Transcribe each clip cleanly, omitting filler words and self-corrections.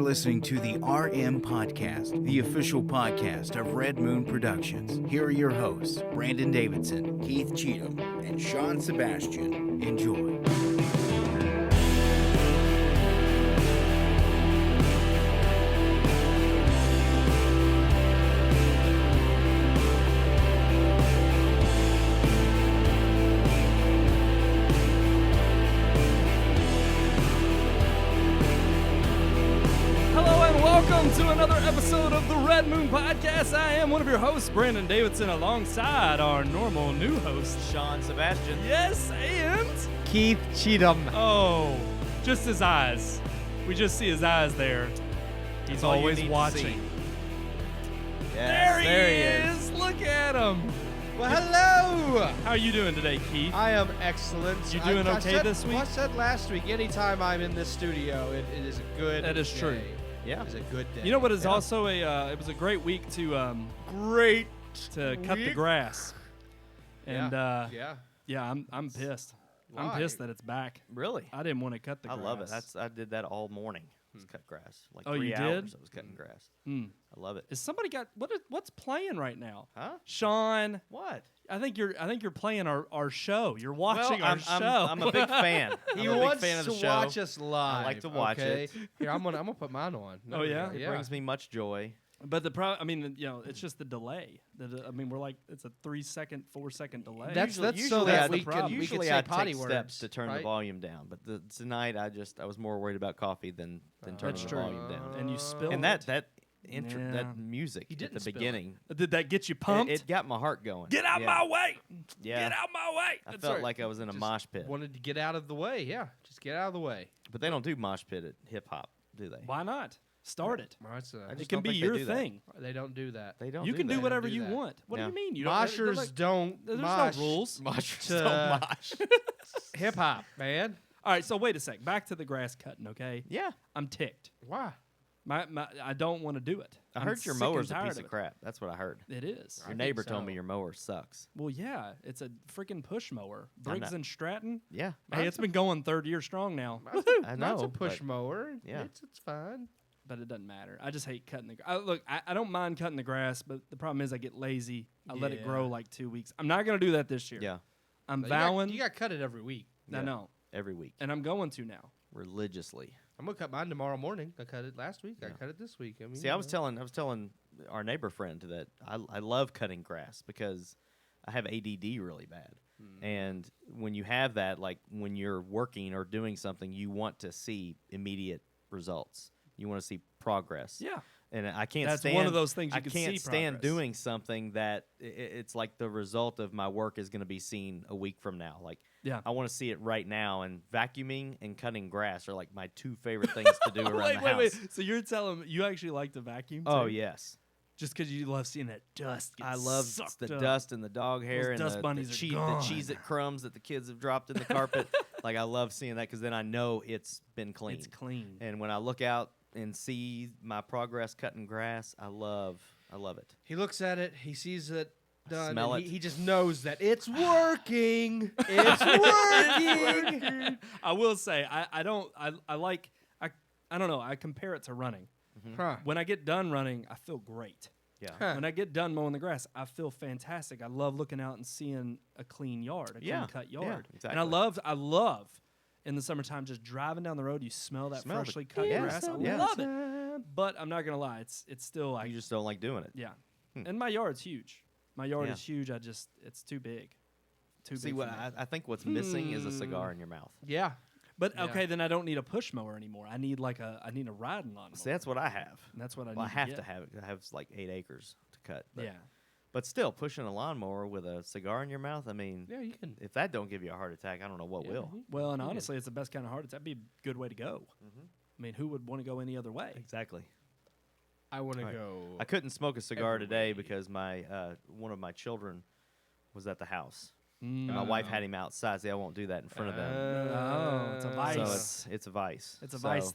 listening to the RMPodcast, the official podcast of Red Moon Productions. Here are your hosts, Brandon Davidson, Keith Cheatham, and Sean Sebastian. Enjoy. To another episode of the Red Moon Podcast. I am one of your hosts, Brandon Davidson, alongside our normal new host, Sean Sebastian. Yes, and Keith Cheatham. Oh, just his eyes. We just see his eyes there. He's always watching. Yes, there he is. Look at him. Well, hello. How are you doing today, Keith? I am excellent. You doing okay this week? I said last week, anytime I'm in this studio, it is a good That is day. true. Yeah, it's a good day. You know what is also it was a great week to cut the grass. And I'm pissed. Why? I'm pissed that it's back. really. I didn't want to cut the grass. I love it. I did that all morning. Just cut grass. Like Oh, 3 you hours. did? I was cutting grass. Mm. I love it. Is somebody got what's playing right now? Huh? Sean, What? I think you're playing our show. You're watching well, our show. I'm a big fan. He I'm a wants big fan of the to show. watch us live. I like to watch okay? it. Here, I'm gonna put mine on. Oh, yeah? It brings me much joy. But it's just the delay. We're like it's a 3-second, 4-second delay. That's so usually that I- we can Usually say I potty take words steps to turn right? the volume down, but tonight I was more worried about coffee than turning That's the true. volume down. And you spilled And it. that Yeah. music He at didn't the spill it. beginning, Did that get you pumped? it got my heart going. Get out Yeah. my way! Yeah. Get out my way! I That's felt right. like I was in a Just mosh pit. Wanted to get out of the way. Yeah, just get out of the way. But they don't do mosh pit at hip hop, do they? Why not? Start it. Well, that's, I It just can don't be think they your do that. thing. they don't do that. They don't. You can do that. whatever do you that. want. What Yeah. do you mean? You Moshers don't There's mosh no rules. Moshers to- don't mosh. hip hop, man. All right, so wait a sec. Back to the grass cutting, okay? Yeah, I'm ticked. Why? I don't want to do it. I I'm heard your sick and mower's a tired piece of it. crap. That's what I heard. It is. I Your think neighbor told so. me your mower sucks. Well, yeah, it's a freaking push mower. I'm Briggs not- and Stratton. Yeah, Hey, it's been going third year strong now, I That's know. a push but mower. yeah. It's fine. but it doesn't matter. I just hate cutting the grass. Look, I don't mind cutting the grass, but the problem is I get lazy. I let it Yeah. grow like 2 weeks. I'm not going to do that this year. Yeah, I'm But vowing. You got to cut it every week. I Yeah. know. every week And I'm going to now. religiously. I'm gonna cut mine tomorrow morning. I cut it last week. I Yeah. cut it this week. I mean, See, I was telling our neighbor friend that I love cutting grass because I have ADD really bad. And when you have that, like when you're working or doing something, you want to see immediate results. You want to see progress. Yeah. And I can't That's stand one of those things you I can can't see stand progress. doing something that it's like the result of my work is going to be seen a week from now. Like Yeah. I want to see it right now. And vacuuming and cutting grass are like my two favorite things to do around the house. Wait. So you're telling me you actually like to vacuum? Oh too? yes. Just because you love seeing that dust get I love sucked the up. dust and the dog hair Those and dust bunnies are the gone. Cheez-It crumbs that the kids have dropped in the carpet. Like I love seeing that because then I know it's been clean. It's clean. And when I look out and see my progress cutting grass, I love it. He looks at it. He sees it done. Smell and it. He just knows that it's working. It's working. I will say I don't know. I compare it to running. Huh. When I get done running, I feel great. Yeah. Huh. When I get done mowing the grass, I feel fantastic. I love looking out and seeing a clean yard, a Yeah, clean cut yeah, yard. exactly. And I love in the summertime just driving down the road. You smell that Smell the- freshly cut yeah, grass. I yeah. love it. But I'm not gonna lie, it's still like You just don't like doing it. yeah. Hmm. And my yard's huge. My yard Yeah. is huge. It's too big. Too See big. what for me. I think what's missing is a cigar in your mouth. Yeah. But Yeah. okay, then I don't need a push mower anymore. I need a riding lawnmower. See, that's what I have. And that's what I need. Well, I have get. to have it. I have like 8 acres to cut. But, Yeah. But still, pushing a lawnmower with a cigar in your mouth. I mean, Yeah, you can. if that don't give you a heart attack, I don't know what Yeah, will. Well, and you can. honestly, it's the best kind of heart attack. That'd be a good way to go. I mean, who would want to go any other way? Exactly. I want to Right. go. I couldn't smoke a cigar Every today way. because my one of my children was at the house. Mm. And my wife had him outside. See, I won't do that in front of them. Oh, it's a vice. So it's a vice. It's a So, vice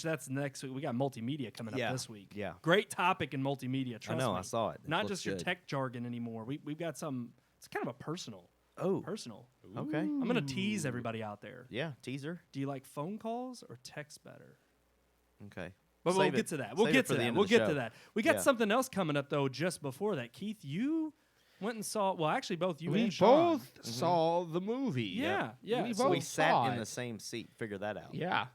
that's next week. We got multimedia coming Yeah, up this week. yeah. Great topic in multimedia. Trust I know. me. I saw it. It Not looks just your good. tech jargon anymore. We've got some. It's kind of a personal. Oh, Personal. okay. I'm gonna tease everybody out there. Yeah, teaser. Do you like phone calls or text better? Okay. But we'll Save get it- to that. We'll save get it for to the that. end of We'll the get show. to that. We got Yeah. something else coming up, though, just before that. Keith, you went and saw, well, actually, both you We and Sean. both saw the movie. Yeah, yeah. We So both We saw sat in it. the same seat. Figure that out. Yeah.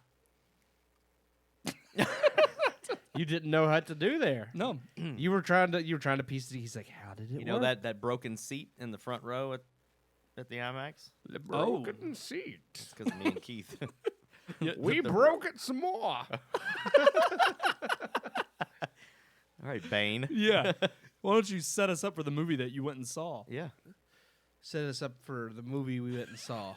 You didn't know what to do there. No. You were trying to piece it. He's like, how did it You know work? that broken seat in the front row at the IMAX? The broken seat. It's because of me and Keith. We broke it some more. All right, Bane. Yeah. Why don't you set us up for the movie that you went and saw? Yeah. Set us up for the movie we went and saw.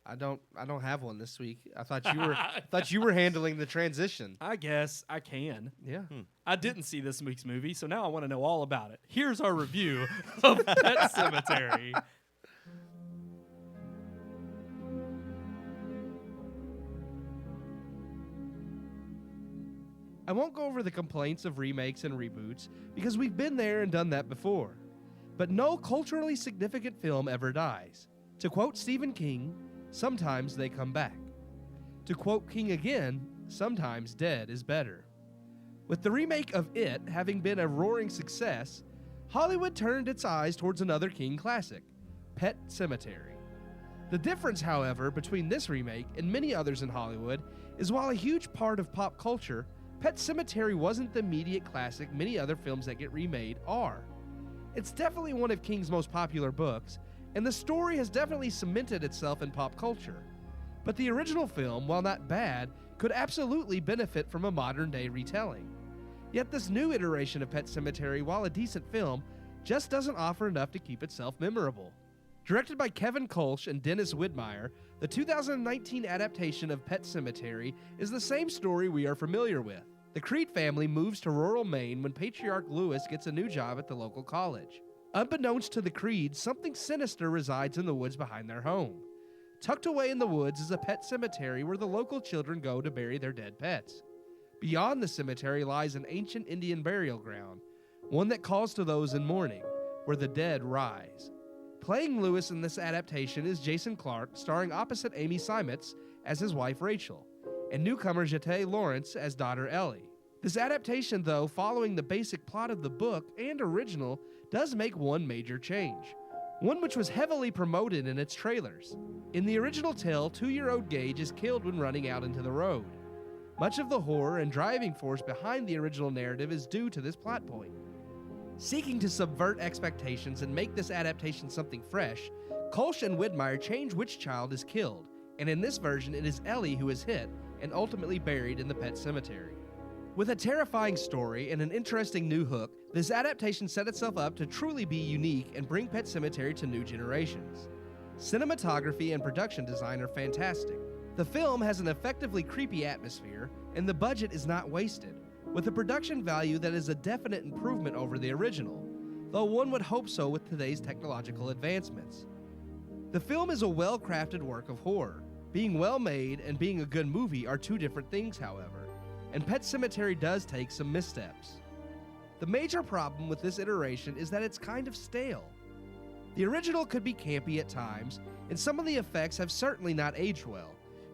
I don't have one this week. I thought you were handling the transition. I guess I can. Yeah. I didn't see this week's movie, so now I want to know all about it. Here's our review of Pet Sematary. I won't go over the complaints of remakes and reboots because we've been there and done that before. But no culturally significant film ever dies. To quote Stephen King, sometimes they come back. To quote King again, sometimes dead is better. With the remake of It having been a roaring success, Hollywood turned its eyes towards another King classic, Pet Sematary. The difference, however, between this remake and many others in Hollywood is while a huge part of pop culture, Pet Sematary wasn't the immediate classic many other films that get remade are. It's definitely one of King's most popular books, and the story has definitely cemented itself in pop culture. But the original film, while not bad, could absolutely benefit from a modern-day retelling. Yet this new iteration of Pet Sematary, while a decent film, just doesn't offer enough to keep itself memorable. Directed by Kevin Kolsch and Dennis Widmeyer, the 2019 adaptation of Pet Sematary is the same story we are familiar with. The Creed family moves to rural Maine when patriarch Lewis gets a new job at the local college. Unbeknownst to the Creeds, something sinister resides in the woods behind their home. Tucked away in the woods is a pet cemetery where the local children go to bury their dead pets. Beyond the cemetery lies an ancient Indian burial ground, one that calls to those in mourning, where the dead rise. Playing Lewis in this adaptation is Jason Clarke, starring opposite Amy Seimetz as his wife Rachel, and newcomer Jete Lawrence as daughter Ellie. This adaptation, though, following the basic plot of the book and original, does make one major change, one which was heavily promoted in its trailers. In the original tale, 2-year-old Gage is killed when running out into the road. Much of the horror and driving force behind the original narrative is due to this plot point. Seeking to subvert expectations and make this adaptation something fresh, Kolsch and Widmeyer change which child is killed, and in this version it is Ellie who is hit and ultimately buried in the pet cemetery. With a terrifying story and an interesting new hook, this adaptation set itself up to truly be unique and bring Pet Sematary to new generations. Cinematography and production design are fantastic. The film has an effectively creepy atmosphere, and the budget is not wasted, with a production value that is a definite improvement over the original, though one would hope so with today's technological advancements. The film is a well-crafted work of horror. Being well-made and being a good movie are two different things, however, and Pet Sematary does take some missteps. The major problem with this iteration is that it's kind of stale. The original could be campy at times, and some of the effects have certainly not aged well,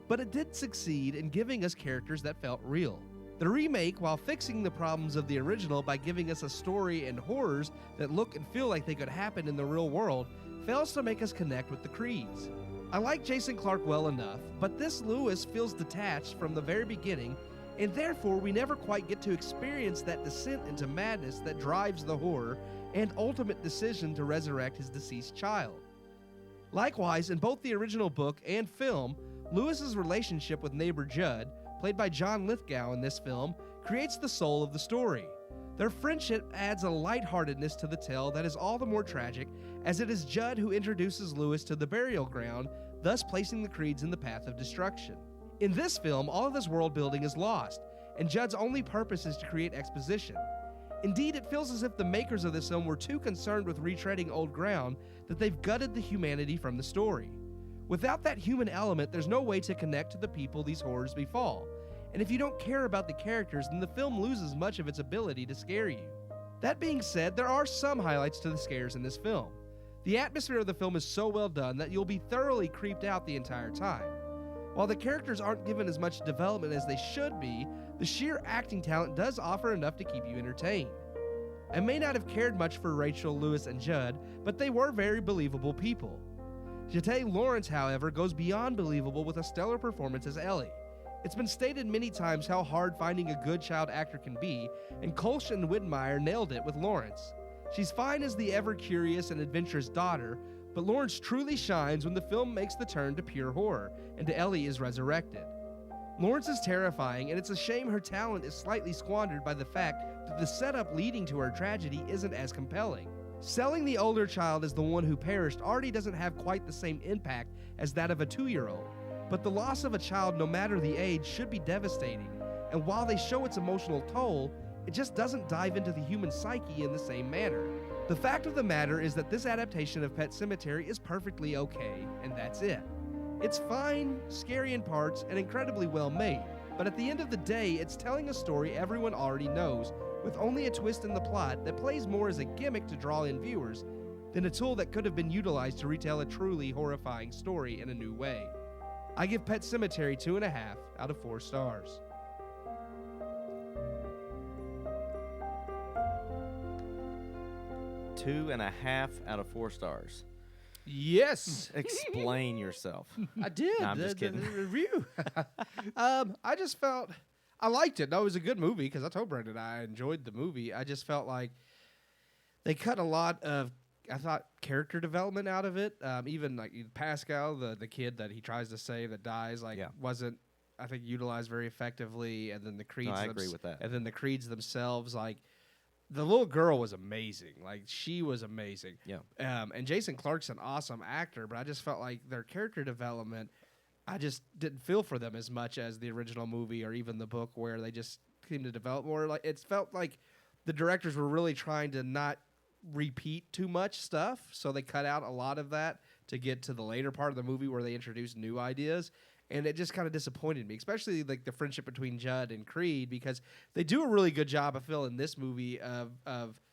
but it did succeed in giving us characters that felt real. The remake, while fixing the problems of the original by giving us a story and horrors that look and feel like they could happen in the real world, fails to make us connect with the Creeds. I like Jason Clarke well enough, but this Lewis feels detached from the very beginning, and therefore we never quite get to experience that descent into madness that drives the horror and ultimate decision to resurrect his deceased child. Likewise, in both the original book and film, Lewis's relationship with neighbor Judd, played by John Lithgow in this film, creates the soul of the story. Their friendship adds a lightheartedness to the tale that is all the more tragic, as it is Judd who introduces Lewis to the burial ground, thus placing the Creeds in the path of destruction. In this film, all of this world building is lost, and Judd's only purpose is to create exposition. Indeed, it feels as if the makers of this film were too concerned with retreading old ground that they've gutted the humanity from the story. Without that human element, there's no way to connect to the people these horrors befall. And if you don't care about the characters, then the film loses much of its ability to scare you. That being said, there are some highlights to the scares in this film. The atmosphere of the film is so well done that you'll be thoroughly creeped out the entire time. While the characters aren't given as much development as they should be, the sheer acting talent does offer enough to keep you entertained. I may not have cared much for Rachel, Lewis, and Judd, but they were very believable people. Jete Lawrence, however, goes beyond believable with a stellar performance as Ellie. It's been stated many times how hard finding a good child actor can be, and Kolsch and Widmeyer nailed it with Lawrence. She's fine as the ever-curious and adventurous daughter, but Lawrence truly shines when the film makes the turn to pure horror, and Ellie is resurrected. Lawrence is terrifying, and it's a shame her talent is slightly squandered by the fact that the setup leading to her tragedy isn't as compelling. Selling the older child as the one who perished already doesn't have quite the same impact as that of a 2-year-old, but the loss of a child, no matter the age, should be devastating, and while they show its emotional toll, it just doesn't dive into the human psyche in the same manner. The fact of the matter is that this adaptation of Pet Sematary is perfectly okay, and that's it. It's fine, scary in parts, and incredibly well made, but at the end of the day, it's telling a story everyone already knows, with only a twist in the plot that plays more as a gimmick to draw in viewers than a tool that could have been utilized to retell a truly horrifying story in a new way. I give Pet Sematary 2.5 out of 4 stars. Two and a half out of 4 stars. Yes, Explain yourself. I did. No, I'm just kidding. The review. I just felt I liked it. No, it was a good movie because I told Brendan I enjoyed the movie. I just felt like they cut a lot of, I thought, character development out of it. Even like Pascal, the kid that he tries to save that dies, wasn't, I think, utilized very effectively. And then the Creeds. No, I agree with that. And then the Creeds themselves, like. The little girl was amazing. Like, she was amazing. Yeah. And Jason Clarke's an awesome actor, but I just felt like their character development, I just didn't feel for them as much as the original movie or even the book, where they just seemed to develop more. Like, it felt like the directors were really trying to not repeat too much stuff, so they cut out a lot of that to get to the later part of the movie where they introduced new ideas. And it just kind of disappointed me, especially like the friendship between Judd and Creed, because they do a really good job, I feel, in this movie of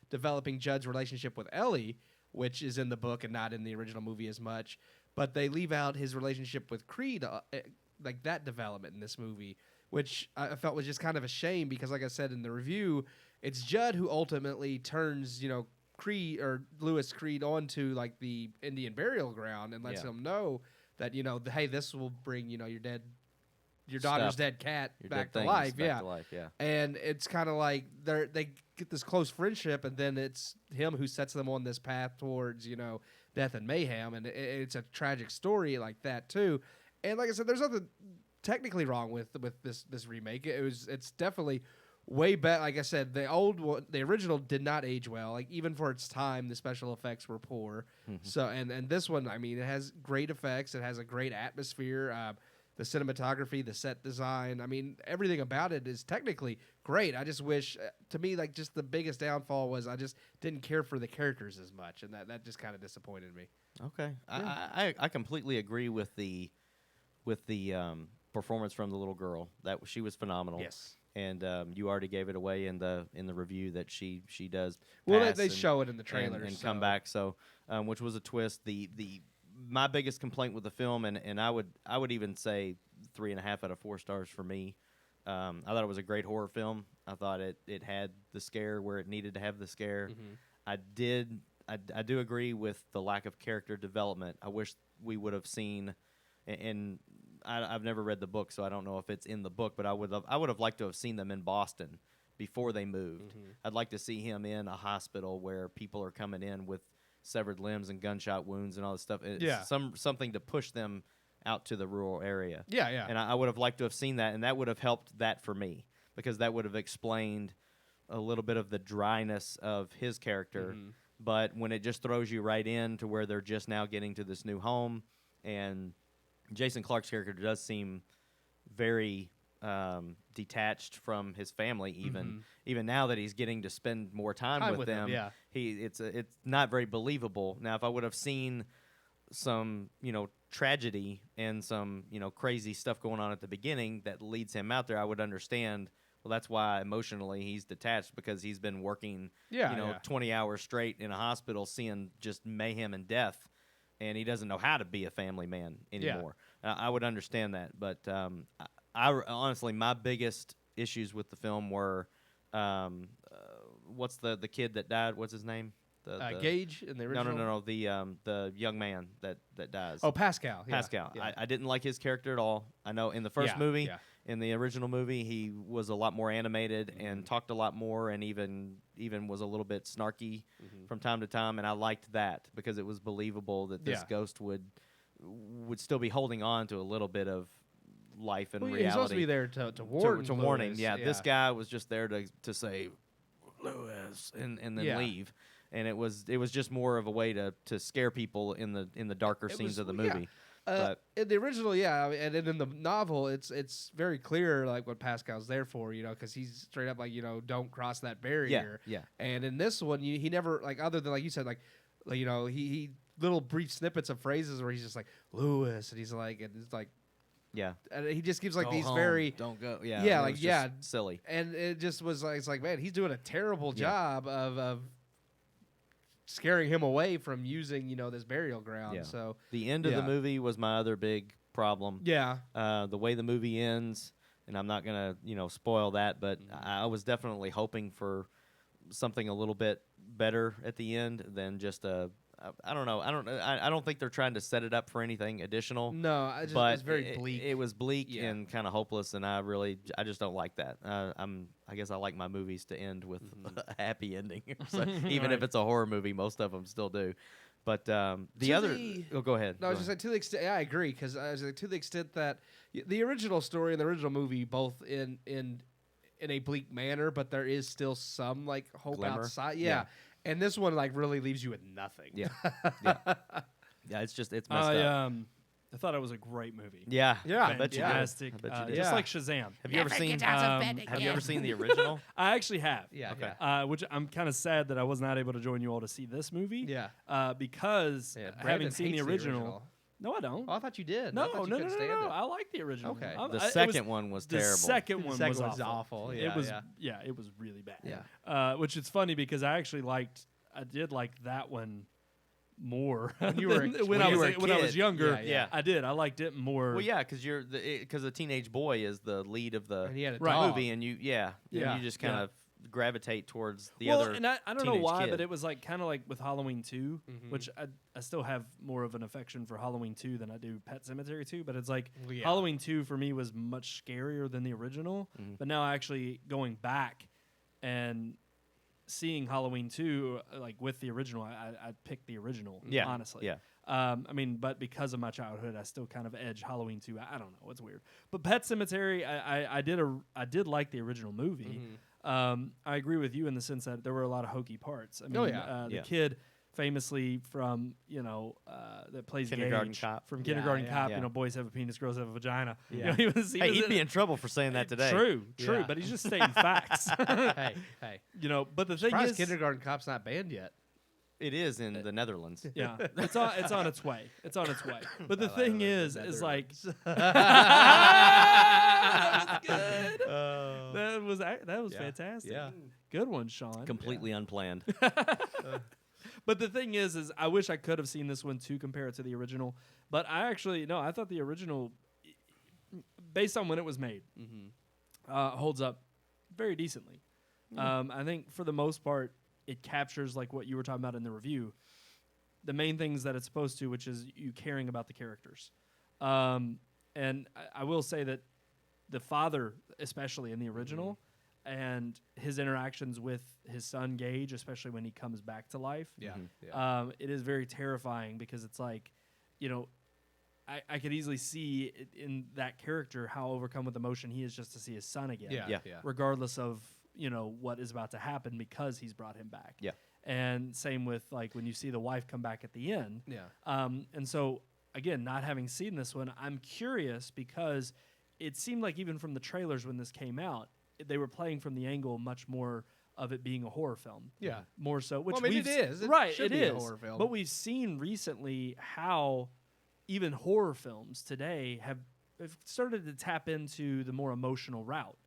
developing Judd's relationship with Ellie, which is in the book and not in the original movie as much. But they leave out his relationship with Creed, like that development in this movie, which I felt was just kind of a shame because, like I said in the review, it's Judd who ultimately turns, Creed or Lewis Creed onto like the Indian burial ground and lets him know that, hey, this will bring, your daughter's dead cat back to life. Back to life, yeah. And it's kind of like they get this close friendship, and then it's him who sets them on this path towards, death and mayhem. And it's a tragic story like that, too. And like I said, there's nothing technically wrong with this remake. It's definitely way better. Like I said, the original did not age well. Like, even for its time, the special effects were poor. Mm-hmm. So, and this one, I mean, it has great effects. It has a great atmosphere. The cinematography, the set design. I mean, everything about it is technically great. I just wish, to me, like, just the biggest downfall was I just didn't care for the characters as much, and that just kind of disappointed me. Okay, Yeah. I completely agree with the performance from the little girl. That she was phenomenal. Yes. And you already gave it away in the review that she does. Well, they show it in the trailer and come back. So, which was a twist. My biggest complaint with the film, and I would even say 3.5 out of 4 stars for me. I thought it was a great horror film. I thought it had the scare where it needed to have the scare. Mm-hmm. I do agree with the lack of character development. I wish we would have seen, and I've never read the book, so I don't know if it's in the book, but I would have liked to have seen them in Boston before they moved. Mm-hmm. I'd like to see him in a hospital where people are coming in with severed limbs and gunshot wounds and all this stuff. It's something to push them out to the rural area. Yeah. And I would have liked to have seen that, and that would have helped that for me, because that would have explained a little bit of the dryness of his character. Mm-hmm. But when it just throws you right in to where they're just now getting to this new home, and Jason Clarke's character does seem very detached from his family, even now that he's getting to spend more time with them. It's not very believable. Now, if I would have seen some tragedy and some crazy stuff going on at the beginning that leads him out there, I would understand. Well, that's why emotionally he's detached, because he's been working 20 hours straight in a hospital, seeing just mayhem and death and he doesn't know how to be a family man anymore. I would understand that, but I honestly, my biggest issues with the film were, what's the kid that died? What's his name? The Gage in the original. No. The young man that dies. Oh, Pascal. Yeah. Pascal. Yeah. I didn't like his character at all. I know in the first movie, in the original movie, he was a lot more animated and talked a lot more, and even was a little bit snarky from time to time. And I liked that because it was believable that this ghost would still be holding on to a little bit of life and reality. He's supposed to be there to warn. To warn him. Yeah, this guy was just there to say Lewis and then leave. And it was just more of a way to scare people in the darker scenes of the movie. But in the original, and then in the novel, it's very clear like what Pascal's there for, because he's straight up like, don't cross that barrier. Yeah. And in this one, he never, like, other than like you said, he little brief snippets of phrases where he's just like Lewis, and he's like, and it's like. Yeah, and he just gives like go these home, very don't go. Silly. And it just was like, it's like, man, he's doing a terrible job of scaring him away from using this burial ground. Yeah. So the end of the movie was my other big problem. Yeah, the way the movie ends, and I'm not gonna spoil that, but I was definitely hoping for something a little bit better at the end than just a. I don't know. I don't think they're trying to set it up for anything additional. No, it was very bleak. It was bleak and kind of hopeless, and I just don't like that. I guess I like my movies to end with a happy ending, so even if it's a horror movie. Most of them still do. But go ahead. No, I was just like, to the extent. I agree, because to the extent that the original story and the original movie both in a bleak manner, but there is still some like hope Glimmer. outside. Yeah. And this one like really leaves you with nothing. Yeah. It's messed up. I thought it was a great movie. Yeah. I bet you did. Fantastic. I bet you did. Just like Shazam. Have you ever seen? Have you ever seen the original? I actually have. Yeah. Okay. Yeah. Which I'm kind of sad that I was not able to join you all to see this movie. Yeah. Because having Brandon seen the hates original. No, I don't. Oh, I thought you did. No. I I like the original. Okay. The second one was terrible. The second one was awful. It was it was really bad. Yeah. Which is funny because I did like that one more when I was younger. Yeah. I did. I liked it more. Well, yeah, because the teenage boy is the lead of the And he had a dog. movie, and you just kind of gravitate towards the well, other. And I don't know teenage why, kid. but it was like kind of like with Halloween 2, which I still have more of an affection for Halloween 2 than I do Pet Sematary 2. But it's like Halloween 2 for me was much scarier than the original. But now actually going back and seeing Halloween 2 like with the original, I picked the original. Honestly. Yeah. But because of my childhood, I still kind of edge Halloween 2. I don't know, it's weird. But Pet Sematary, I did like the original movie. I agree with you in the sense that there were a lot of hokey parts. I mean, the kid famously from that plays Kindergarten Gage Cop. from Kindergarten Cop. Yeah. Boys have a penis, girls have a vagina. Yeah. He was He'd be in trouble for saying that today. True, Yeah. but he's just stating facts. Hey. But the thing Surprised is, Kindergarten Cop's not banned yet. It is in the Netherlands. yeah, it's on its way. It's on its way. But the thing is like that was fantastic. Yeah. Good one, Sean. Completely unplanned. But the thing is I wish I could have seen this one to compare it to the original. But I thought the original, based on when it was made, holds up very decently. I think for the most part, it captures like what you were talking about in the review, the main things that it's supposed to, which is you caring about the characters. And I will say that the father, especially in the original, and his interactions with his son Gage, especially when he comes back to life, it is very terrifying because it's like, I could easily see in that character how overcome with emotion he is just to see his son again, regardless of what is about to happen because he's brought him back. Yeah. And same with like when you see the wife come back at the end. Yeah. And so again, not having seen this one, I'm curious because it seemed like even from the trailers when this came out, they were playing from the angle much more of it being a horror film. Yeah. More so, which Well, I mean, it is. It right, should it be a is. horror film. But we've seen recently how even horror films today have started to tap into the more emotional route.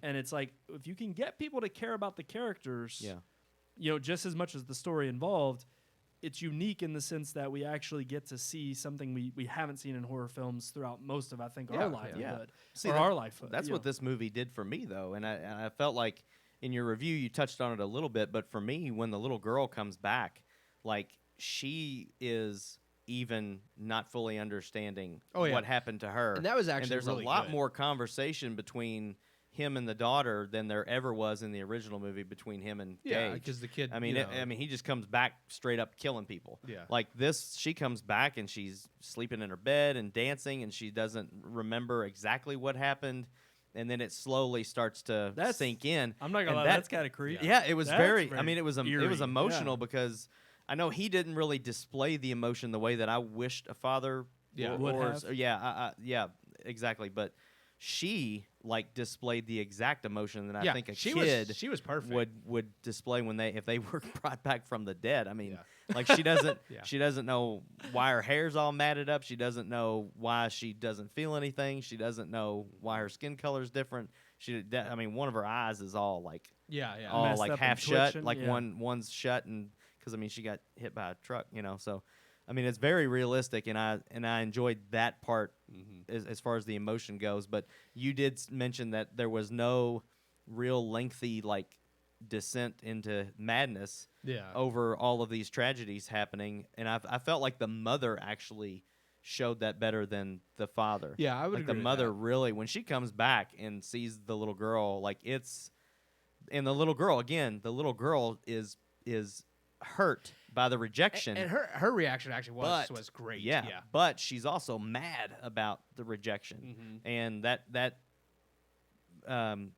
And it's like, if you can get people to care about the characters, just as much as the story involved, it's unique in the sense that we actually get to see something we haven't seen in horror films throughout most of, I think, our livelihood. Yeah. See, Our lifehood. That's what this movie did for me, though. And I felt like in your review, you touched on it a little bit. But for me, when the little girl comes back, like, she is even not fully understanding what happened to her. And that was actually and there's really a lot good. more conversation between him and the daughter than there ever was in the original movie between him and Yeah, Gage. because the kid. I mean, he just comes back straight up killing people. Yeah. Like this, she comes back and she's sleeping in her bed and dancing, and she doesn't remember exactly what happened, and then it slowly starts to sink in. I'm not gonna And lie, that's kind of creepy. Yeah, it was That's very. I mean, it was eerie. emotional Yeah. because I know he didn't really display the emotion the way that I wished a father would have. yeah, exactly. But she like displayed the exact emotion that I think a she kid was perfect. would display if they were brought back from the dead. I mean, Yeah. like she doesn't Yeah. she doesn't know why her hair's all matted up. She doesn't know why she doesn't feel anything. She doesn't know why her skin color's different. I mean, one of her eyes is all like all Messed like up half and shut, twitching, like yeah. one's shut, and because I mean she got hit by a truck, so. I mean, it's very realistic, and I enjoyed that part as far as the emotion goes. But you did mention that there was no real lengthy like descent into madness over all of these tragedies happening, and I felt like the mother actually showed that better than the father. Yeah, I would like agree the with mother that. really, when she comes back and sees the little girl, like and the little girl is hurt by the rejection. And her reaction actually was great. Yeah, but she's also mad about the rejection, and that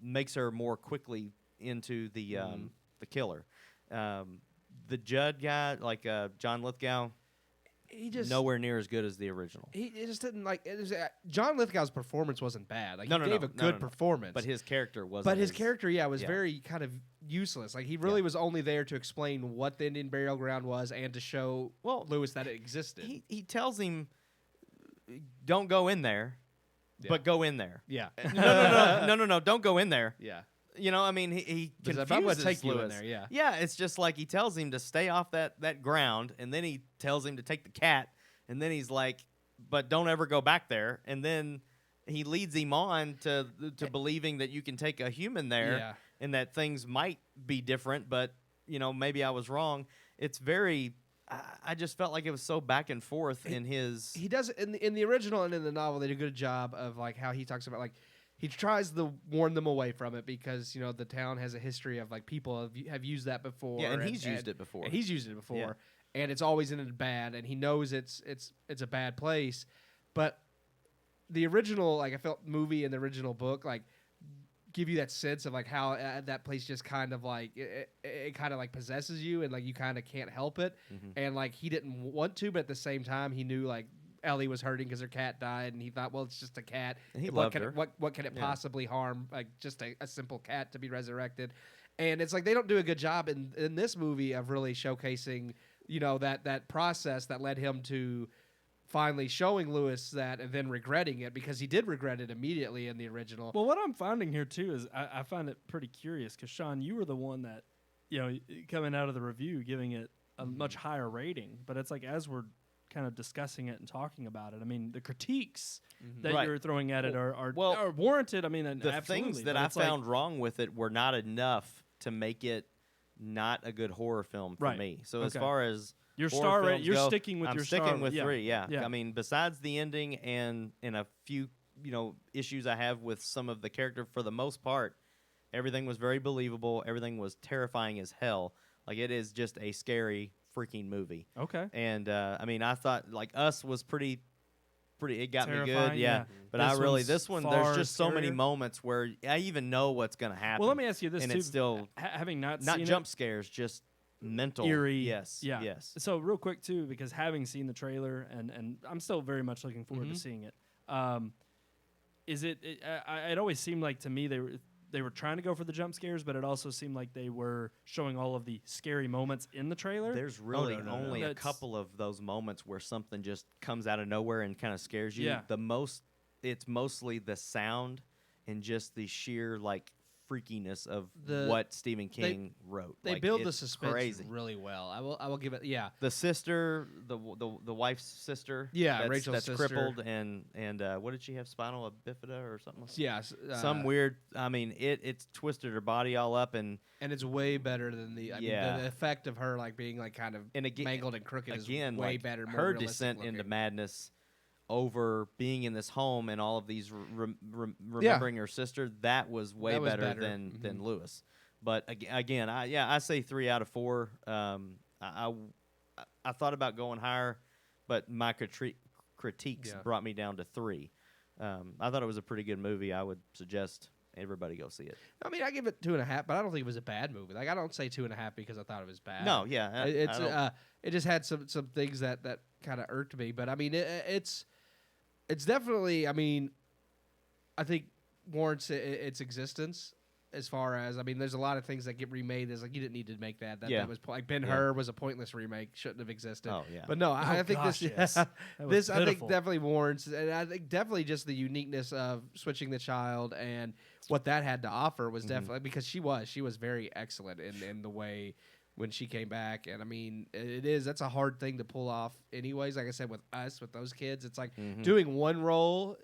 makes her more quickly into the killer. The Judd guy, like John Lithgow, he just nowhere near as good as the original. He just didn't like. John Lithgow's performance wasn't bad. Like No, he no, gave no, a no, good no, no. performance, But his character wasn't. But his as- character, was very kind of useless. Like he really was only there to explain what the Indian burial ground was and to show Lewis that it existed. He tells him, "Don't go in there, but go in there." yeah, No, don't go in there. yeah. I mean, he Does confuses that about take you in Lewis. there, yeah. Yeah, it's just like he tells him to stay off that ground, and then he tells him to take the cat, and then he's like, but don't ever go back there. And then he leads him on to believing that you can take a human there, Yeah. and that things might be different, but, maybe I was wrong. It's very... I just felt like it was so back and forth in his... He does in the original and in the novel. They did a good job of like how he talks about like he tries to warn them away from it because the town has a history of like people have used that before. Yeah, and he's used it before. And he's used it before, Yeah. and it's always ended bad. And he knows it's a bad place, but the original I felt movie and the original book give you that sense of like how that place just kind of like it kind of like possesses you and like you kind of can't help it, and like he didn't want to, but at the same time he knew like Ellie was hurting because her cat died, and he thought, well, it's just a cat. And he what loved can her. What can it possibly harm? Like just a simple cat to be resurrected, and it's like they don't do a good job in this movie of really showcasing that process that led him to finally showing Lewis that and then regretting it, because he did regret it immediately in the original. Well, what I'm finding here too is I find it pretty curious because Sean, you were the one that coming out of the review giving it a much higher rating, but it's like as we're kind of discussing it and talking about it, I mean the critiques that Right. you're throwing at it are well, warranted. I mean, The absolutely, things that but I it's like- found wrong with it were not enough to make it not a good horror film for Right. me. So as Okay. far as Your horror star rate, films you're go, sticking with I'm your sticking star with yeah. 3. Yeah. Yeah. I mean, besides the ending and a few issues I have with some of the character, for the most part, everything was very believable. Everything was terrifying as hell. Like it is just a scary freaking movie. Okay. And I mean, I thought like Us was pretty. It got me good, Terrifying, yeah. yeah. But This this one, one's there's far just so many scarier. moments where I even know what's gonna happen. Well, let me ask you this and too. it's still having not not seen jump scares, just mental eerie. Yes, Yeah. yes. So real quick too, because having seen the trailer and I'm still very much looking forward to seeing it. Is it? It always seemed like to me they were trying to go for the jump scares, but it also seemed like they were showing all of the scary moments in the trailer. There's really no. only a That's- couple of those moments where something just comes out of nowhere and kind of scares you. Yeah. It's mostly the sound and just the sheer like freakiness of The- what Stephen King wrote. They Like, build the it's suspense crazy. really well. I will give it. Yeah, The sister, the wife's sister. Yeah, that's, Rachel's that's sister. crippled and what did she have? Spinal bifida or something? yeah. Some weird. I mean, it's twisted her body all up and and it's way better than the. I mean, the effect of her like being like kind of mangled and crooked again, is way like, better. More her realistic descent looking. into madness over being in this home and all of these remembering her sister. That was way That was better better. than Lewis. But again, I say 3 out of 4. I thought about going higher, but my critiques brought me down to 3. I thought it was a pretty good movie. I would suggest everybody go see it. I mean, I give it 2.5, but I don't think it was a bad movie. Like I don't say 2.5 because I thought it was bad. No, yeah, it just had some things that kind of irked me. But I mean, it's definitely. I mean, I think warrants its existence. As far as, I mean, there's a lot of things that get remade. There's like, you didn't need to make that. That was like Ben-Hur was a pointless remake. Shouldn't have existed. Oh yeah. But no, I think gosh, this yes. That was this I think pitiful. definitely warrants, and I think definitely just the uniqueness of switching the child and what that had to offer was definitely because she was very excellent in the way when she came back. And I mean, that's a hard thing to pull off anyways. Like I said, with those kids, it's like doing one role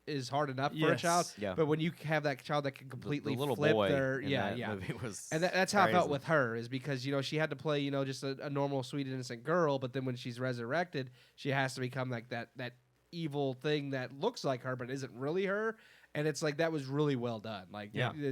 is hard enough for a child. Yeah. But when you have that child that can completely the little flip boy their in that movie was and that's how I felt crazy. with her, is because she had to play just a normal sweet innocent girl, but then when she's resurrected, she has to become like that evil thing that looks like her but isn't really her. And it's like that was really well done. Like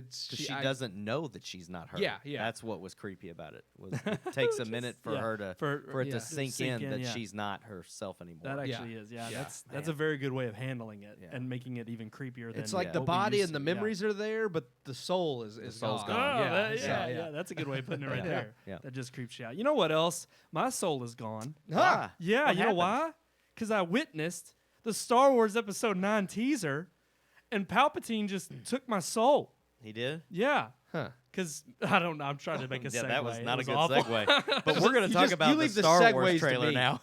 she doesn't know that she's not her. Yeah. That's what was creepy about it. It takes a minute for her for it to sink in that she's not herself anymore. That actually is. Yeah, that's a very good way of handling it and making it even creepier. It's than like the what we body used and the to. memories are there, but the soul is soul's gone. gone. Yeah, that's a good way of putting it right there. Yeah. That just creeps you out. You know what else? My soul is gone. Ah, Yeah, what you know happened? why? Because I witnessed the Star Wars Episode 9 teaser, and Palpatine just took my soul. He did? Yeah. Huh. Because, I don't know, I'm trying to make a Yeah, segue. that was not a good awful. segue. But we're going to talk about the leave the Star Wars segues to trailer me. now.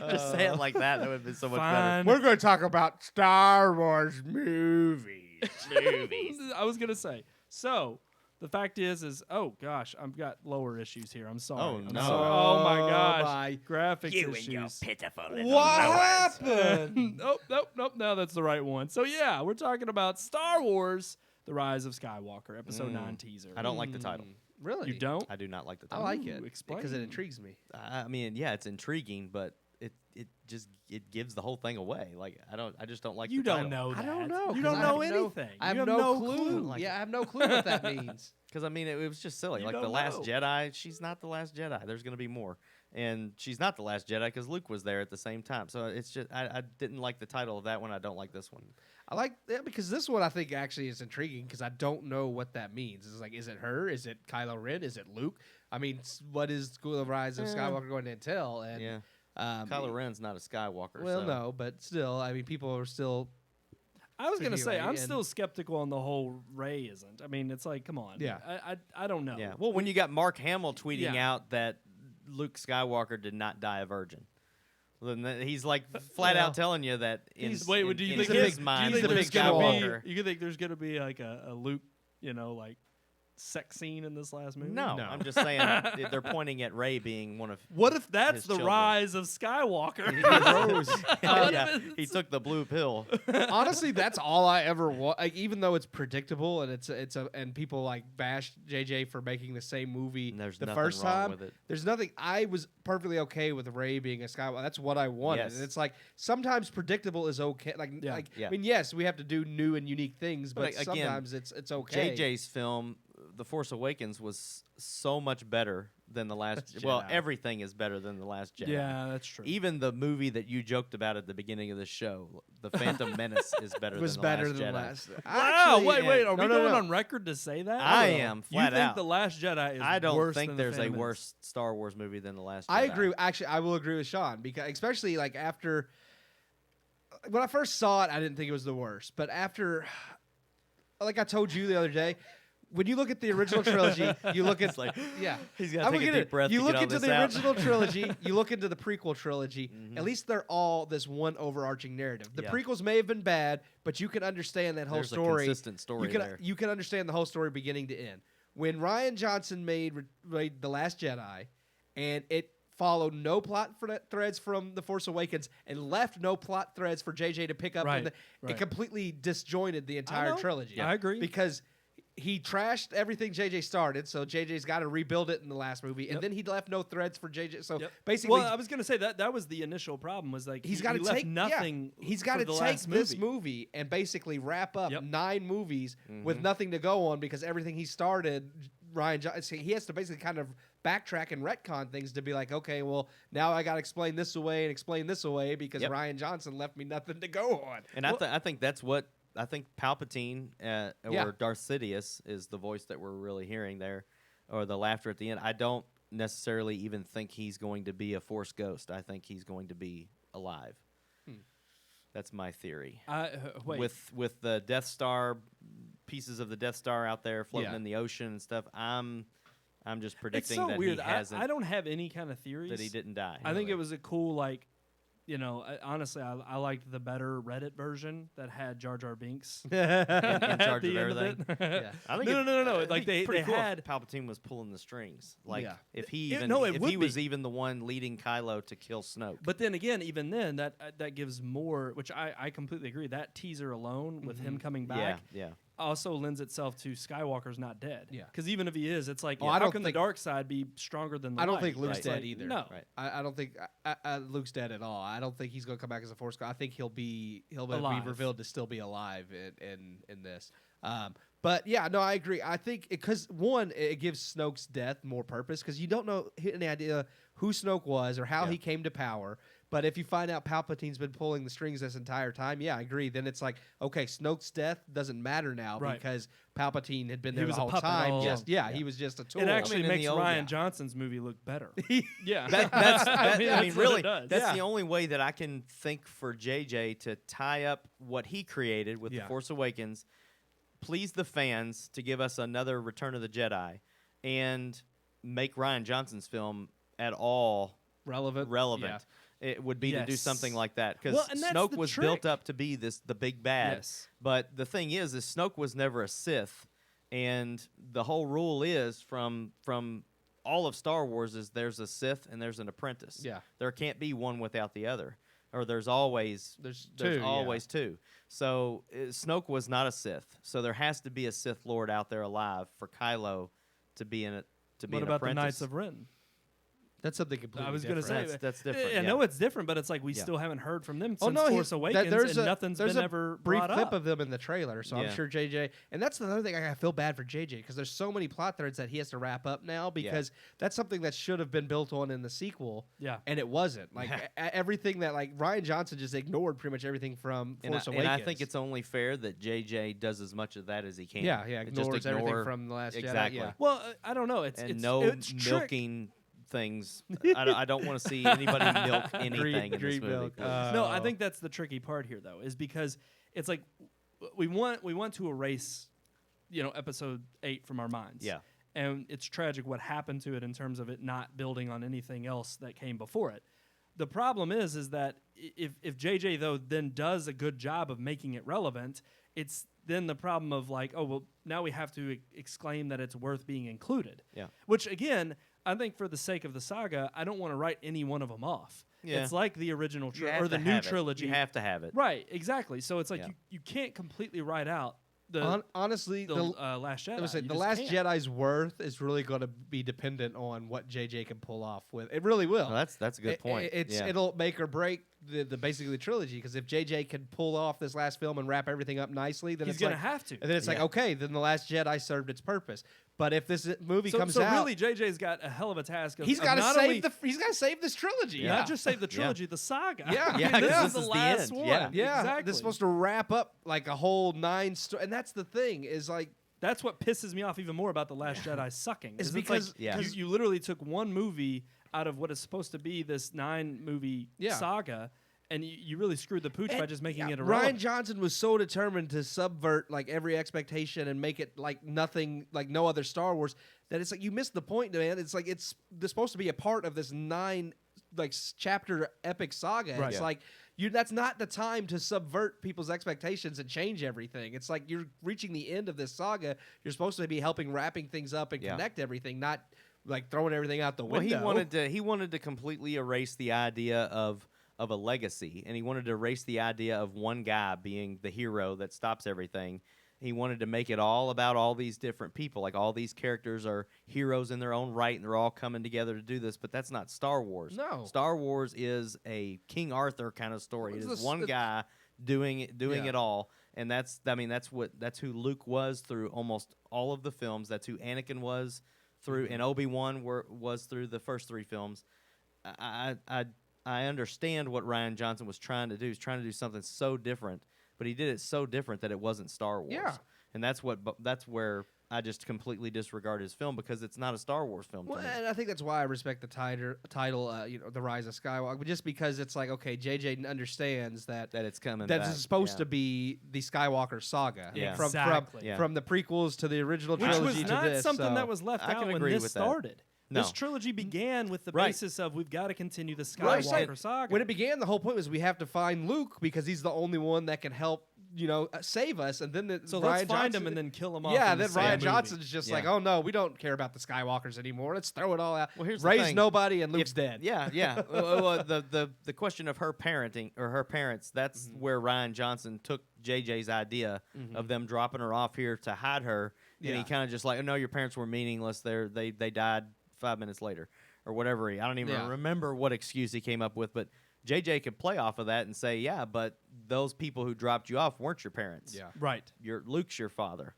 Just say it like that. That would be so much Fine. We're going to talk about Star Wars movies. I was going to say. So, the fact is, oh gosh, I've got lower issues here. I'm sorry. Oh, I'm no. sorry. Oh my gosh. my. Graphics issues. pitiful What happened? Nope. No, that's the right one. So yeah, we're talking about Star Wars: The Rise of Skywalker, Episode 9 teaser. I don't like the title. Really? You don't? I do not like the I title. like it explain. because it intrigues me. I mean, yeah, it's intriguing, but it gives the whole thing away. Like I just don't like You the title. don't know I that. don't know. You 'cause don't I know have anything. I have You no clue. Like I have no clue what that means. Because, I mean, it was just silly. You Like, The don't Last know. Jedi, she's not The Last Jedi. There's going to be more. And she's not The Last Jedi because Luke was there at the same time. So it's just, I didn't like the title of that one. I don't like this one. I like that because this one I think actually is intriguing because I don't know what that means. It's like, is it her? Is it Kylo Ren? Is it Luke? I mean, what is School of Rise of Skywalker going to entail? And Yeah. Kylo Ren's not a Skywalker. Well, so. no, but still, I mean, people are still. I was gonna say Anyway, I'm and- still skeptical on the whole Rey isn't. I mean, it's like, come on. Yeah. I don't know. Yeah. Well, when you got Mark Hamill tweeting Yeah. out that Luke Skywalker did not die a virgin. Well, then he's like flat out telling you that in, He's, wait, in, do you in think his there's- mind, do you think Luke there's gonna Skywalker. be? You think there's gonna be like a Luke, like sex scene in this last movie? No, No. I'm just saying they're pointing at Rey being one of. What if that's his the children. rise of Skywalker? Yeah, he took the blue pill. Honestly, that's all I ever want. Like, even though it's predictable and and people like bash JJ for making the same movie And there's the nothing first wrong time. with it. There's nothing. I was perfectly okay with Rey being a Skywalker. That's what I wanted. Yes. And it's like sometimes predictable is okay. Like, Yeah. Yeah. I mean, yes, we have to do new and unique things, but again, sometimes it's okay. JJ's film, The Force Awakens, was so much better than the last. That's Well, Jedi. everything is better than the Last Jedi. Yeah, that's true. Even the movie that you joked about at the beginning of the show, The Phantom Menace, is better was than better the than Last the Jedi. last. Wow, Actually, wait, are no, we no, going no. on record to say that? I am, flat You think out. The Last Jedi is I don't worse think than The there's a Phantom Menace? worse Star Wars movie than the Last Jedi. I agree. Actually, I will agree with Sean because, especially like after when I first saw it, I didn't think it was the worst. But after, like I told you the other day, when you look at the original trilogy, you look at yeah. He's got to I'm take a gonna- deep breath You to look get all into this the out. original trilogy, you look into the prequel trilogy. At least they're all this one overarching narrative. The Yeah. prequels may have been bad, but you can understand that whole There's a story. consistent story there. You can understand the whole story beginning to end. When Rian Johnson made The Last Jedi, and it followed no plot threads from The Force Awakens and left no plot threads for JJ to pick up, Right, it right. completely disjointed the I entire know. trilogy. I agree. Because he trashed everything JJ started, so JJ's got to rebuild it in the last movie, and then he left no threads for JJ. So basically, well, I was gonna say that was the initial problem. Was like he's got to left take nothing. He's got to for the take last this movie and basically wrap up 9 movies with nothing to go on because everything he started, Rian Johnson, he has to basically kind of backtrack and retcon things to be like, okay, well now I got to explain this away and explain this away because Rian Johnson left me nothing to go on. And I think that's what I think Palpatine or Darth Sidious is the voice that we're really hearing there, or the laughter at the end. I don't necessarily even think he's going to be a Force ghost. I think he's going to be alive. That's my theory. Wait. With the Death Star, pieces of the Death Star out there floating in the ocean and stuff, I'm just It's predicting so that weird. he hasn't. I don't have any kind of theories that he didn't die. I think it was a cool honestly, I liked the better Reddit version that had Jar Jar Binks in charge at of the end everything. of it. Yeah. I think No. I Like think it's pretty they cool had. if Palpatine was pulling the strings. Like Yeah. if he It even would if he was be. even the one leading Kylo to kill Snoke. But then again, even then, that gives more, which I completely agree. That teaser alone with him coming back yeah. also lends itself to Skywalker's not dead. Yeah. Because even if he is, it's like, Oh, I how don't can the think- dark side be stronger than the I don't light? think Luke's It's dead like, either. No. Right. I don't think Luke's dead at all. I don't think he's going to come back as a Force ghost. I think he'll be Alive. revealed to still be alive in this. But yeah, no, I agree. I think because it gives Snoke's death more purpose because you don't know any idea who Snoke was or how he came to power. But if you find out Palpatine's been pulling the strings this entire time, yeah, I agree. Then it's like, okay, Snoke's death doesn't matter now Right. because Palpatine had been He there was the a whole puppet time. all Just, along. he was just a tool. It actually I mean, in makes the old- Ryan Johnson's movie look better. yeah. That's I mean, that's what really it does. that's Yeah. the only way that I can think for JJ to tie up what he created with The Force Awakens, please the fans to give us another Return of the Jedi, and make Ryan Johnson's film at all relevant. relevant. It would be to do something like that because Well, and that's Snoke the was trick. built up to be the big bad. Yes. But the thing is Snoke was never a Sith, and the whole rule is from all of Star Wars is there's a Sith and there's an apprentice. Yeah. There can't be one without the other, or there's always two, always two. So Snoke was not a Sith, so there has to be a Sith Lord out there alive for Kylo to be in it. To be What an about the apprentice. Knights of Ren? That's something completely I was different. going to say That's different. I know it's different, but it's like we Yeah. still haven't heard from them Oh, since no, Force Awakens, and nothing's there's been a ever brief brought clip up. of them in the trailer, so Yeah. I'm sure JJ. And that's the other thing I feel bad for JJ because there's so many plot threads that he has to wrap up now because that's something that should have been built on in the sequel. Yeah. and it wasn't. Like everything that like Ryan Johnson just ignored pretty much everything from Force Awakens. And I think it's only fair that JJ does as much of that as he can. yeah, Just ignores everything ignore- from the Last exactly. Jedi. Yeah. Well, I don't know. It's trick. milking things. I don't want to see anybody milk anything in this movie. milk. please. No, I think that's the tricky part here, though, is because it's like we want to erase, Episode 8 from our minds. Yeah. And it's tragic what happened to it in terms of it not building on anything else that came before it. The problem is that if JJ though then does a good job of making it relevant, it's then the problem of like, oh well, now we have to exclaim that it's worth being included. Yeah. Which again, I think for the sake of the saga, I don't want to write any one of them off. Yeah. It's like the original You have or the to new have it. trilogy. You have to have it. Right, exactly. So it's like Yeah. you can't completely write out the Honestly, Last Jedi. I would say You the just Last can't. Jedi's worth is really going to be dependent on what JJ can pull off with. It really will. Well, that's a good point. It'll make or break the basically the trilogy because if JJ can pull off this last film and wrap everything up nicely, then He's it's gonna like, have to. And then it's like, okay, then the Last Jedi served its purpose. But if this movie comes out, really, JJ's got a hell of a task. he's got to not only- save this trilogy. Yeah. not just save the trilogy, the saga. Yeah. I Yeah, mean, 'cause this is the last end. one. Yeah. Yeah, exactly. This is supposed to wrap up like a whole 9 and that's the thing is like That's what pisses me off even more about the Last Jedi sucking. It's is because- like Yeah. you literally took one movie out of what is supposed to be this 9-movie Yeah. saga and you really screwed the pooch by just making it irrelevant. Ryan Johnson was so determined to subvert like every expectation and make it like nothing, like no other Star Wars, that it's like you missed the point, man. It's like it's supposed to be a part of this 9 like chapter epic saga. Right. It's like that's not the time to subvert people's expectations and change everything. It's like you're reaching the end of this saga. You're supposed to be helping wrapping things up and connect everything, not like throwing everything out the window. He wanted to completely erase the idea of a legacy, and he wanted to erase the idea of one guy being the hero that stops everything. He wanted to make it all about all these different people. Like all these characters are heroes in their own right, and they're all coming together to do this. But that's not Star Wars. No. Star Wars is a King Arthur kind of story. It is one guy doing it all, and that's who Luke was through almost all of the films. That's who Anakin was through, and Obi-Wan was through the first 3 films. I understand what Ryan Johnson was trying to do. He's trying to do something so different. But he did it so different that it wasn't Star Wars. Yeah. And that's where I just completely disregard his film, because it's not a Star Wars film Well, to me. and I think that's why I respect the title, The Rise of Skywalker, but just because it's like, okay, JJ understands that That it's coming that back. this is supposed to be the Skywalker saga. Yeah. Exactly. From the prequels to the original Which trilogy was to not this. something so. that was left I out can when agree this with that. started. No. This trilogy began with the Right. basis of we've got to continue the Right. Skywalker saga. When it began, the whole point was we have to find Luke because he's the only one that can help, save us. And then so Ryan let's find Johnson, him and then kill him off. Yeah, in the then same Ryan movie. Johnson's just Yeah. like, oh no, we don't care about the Skywalkers anymore. Let's throw it all out. Well, here's the Raise thing. nobody and Luke's dead. Yeah, yeah. well, the question of her parenting or her parents, that's where Ryan Johnson took JJ's idea of them dropping her off here to hide her, and Yeah. he kind of just like, oh, no, your parents were meaningless. They died 5 minutes later or whatever. I don't even remember what excuse he came up with, but JJ could play off of that and say, yeah, but those people who dropped you off weren't your parents. Yeah. Right. Luke's your father.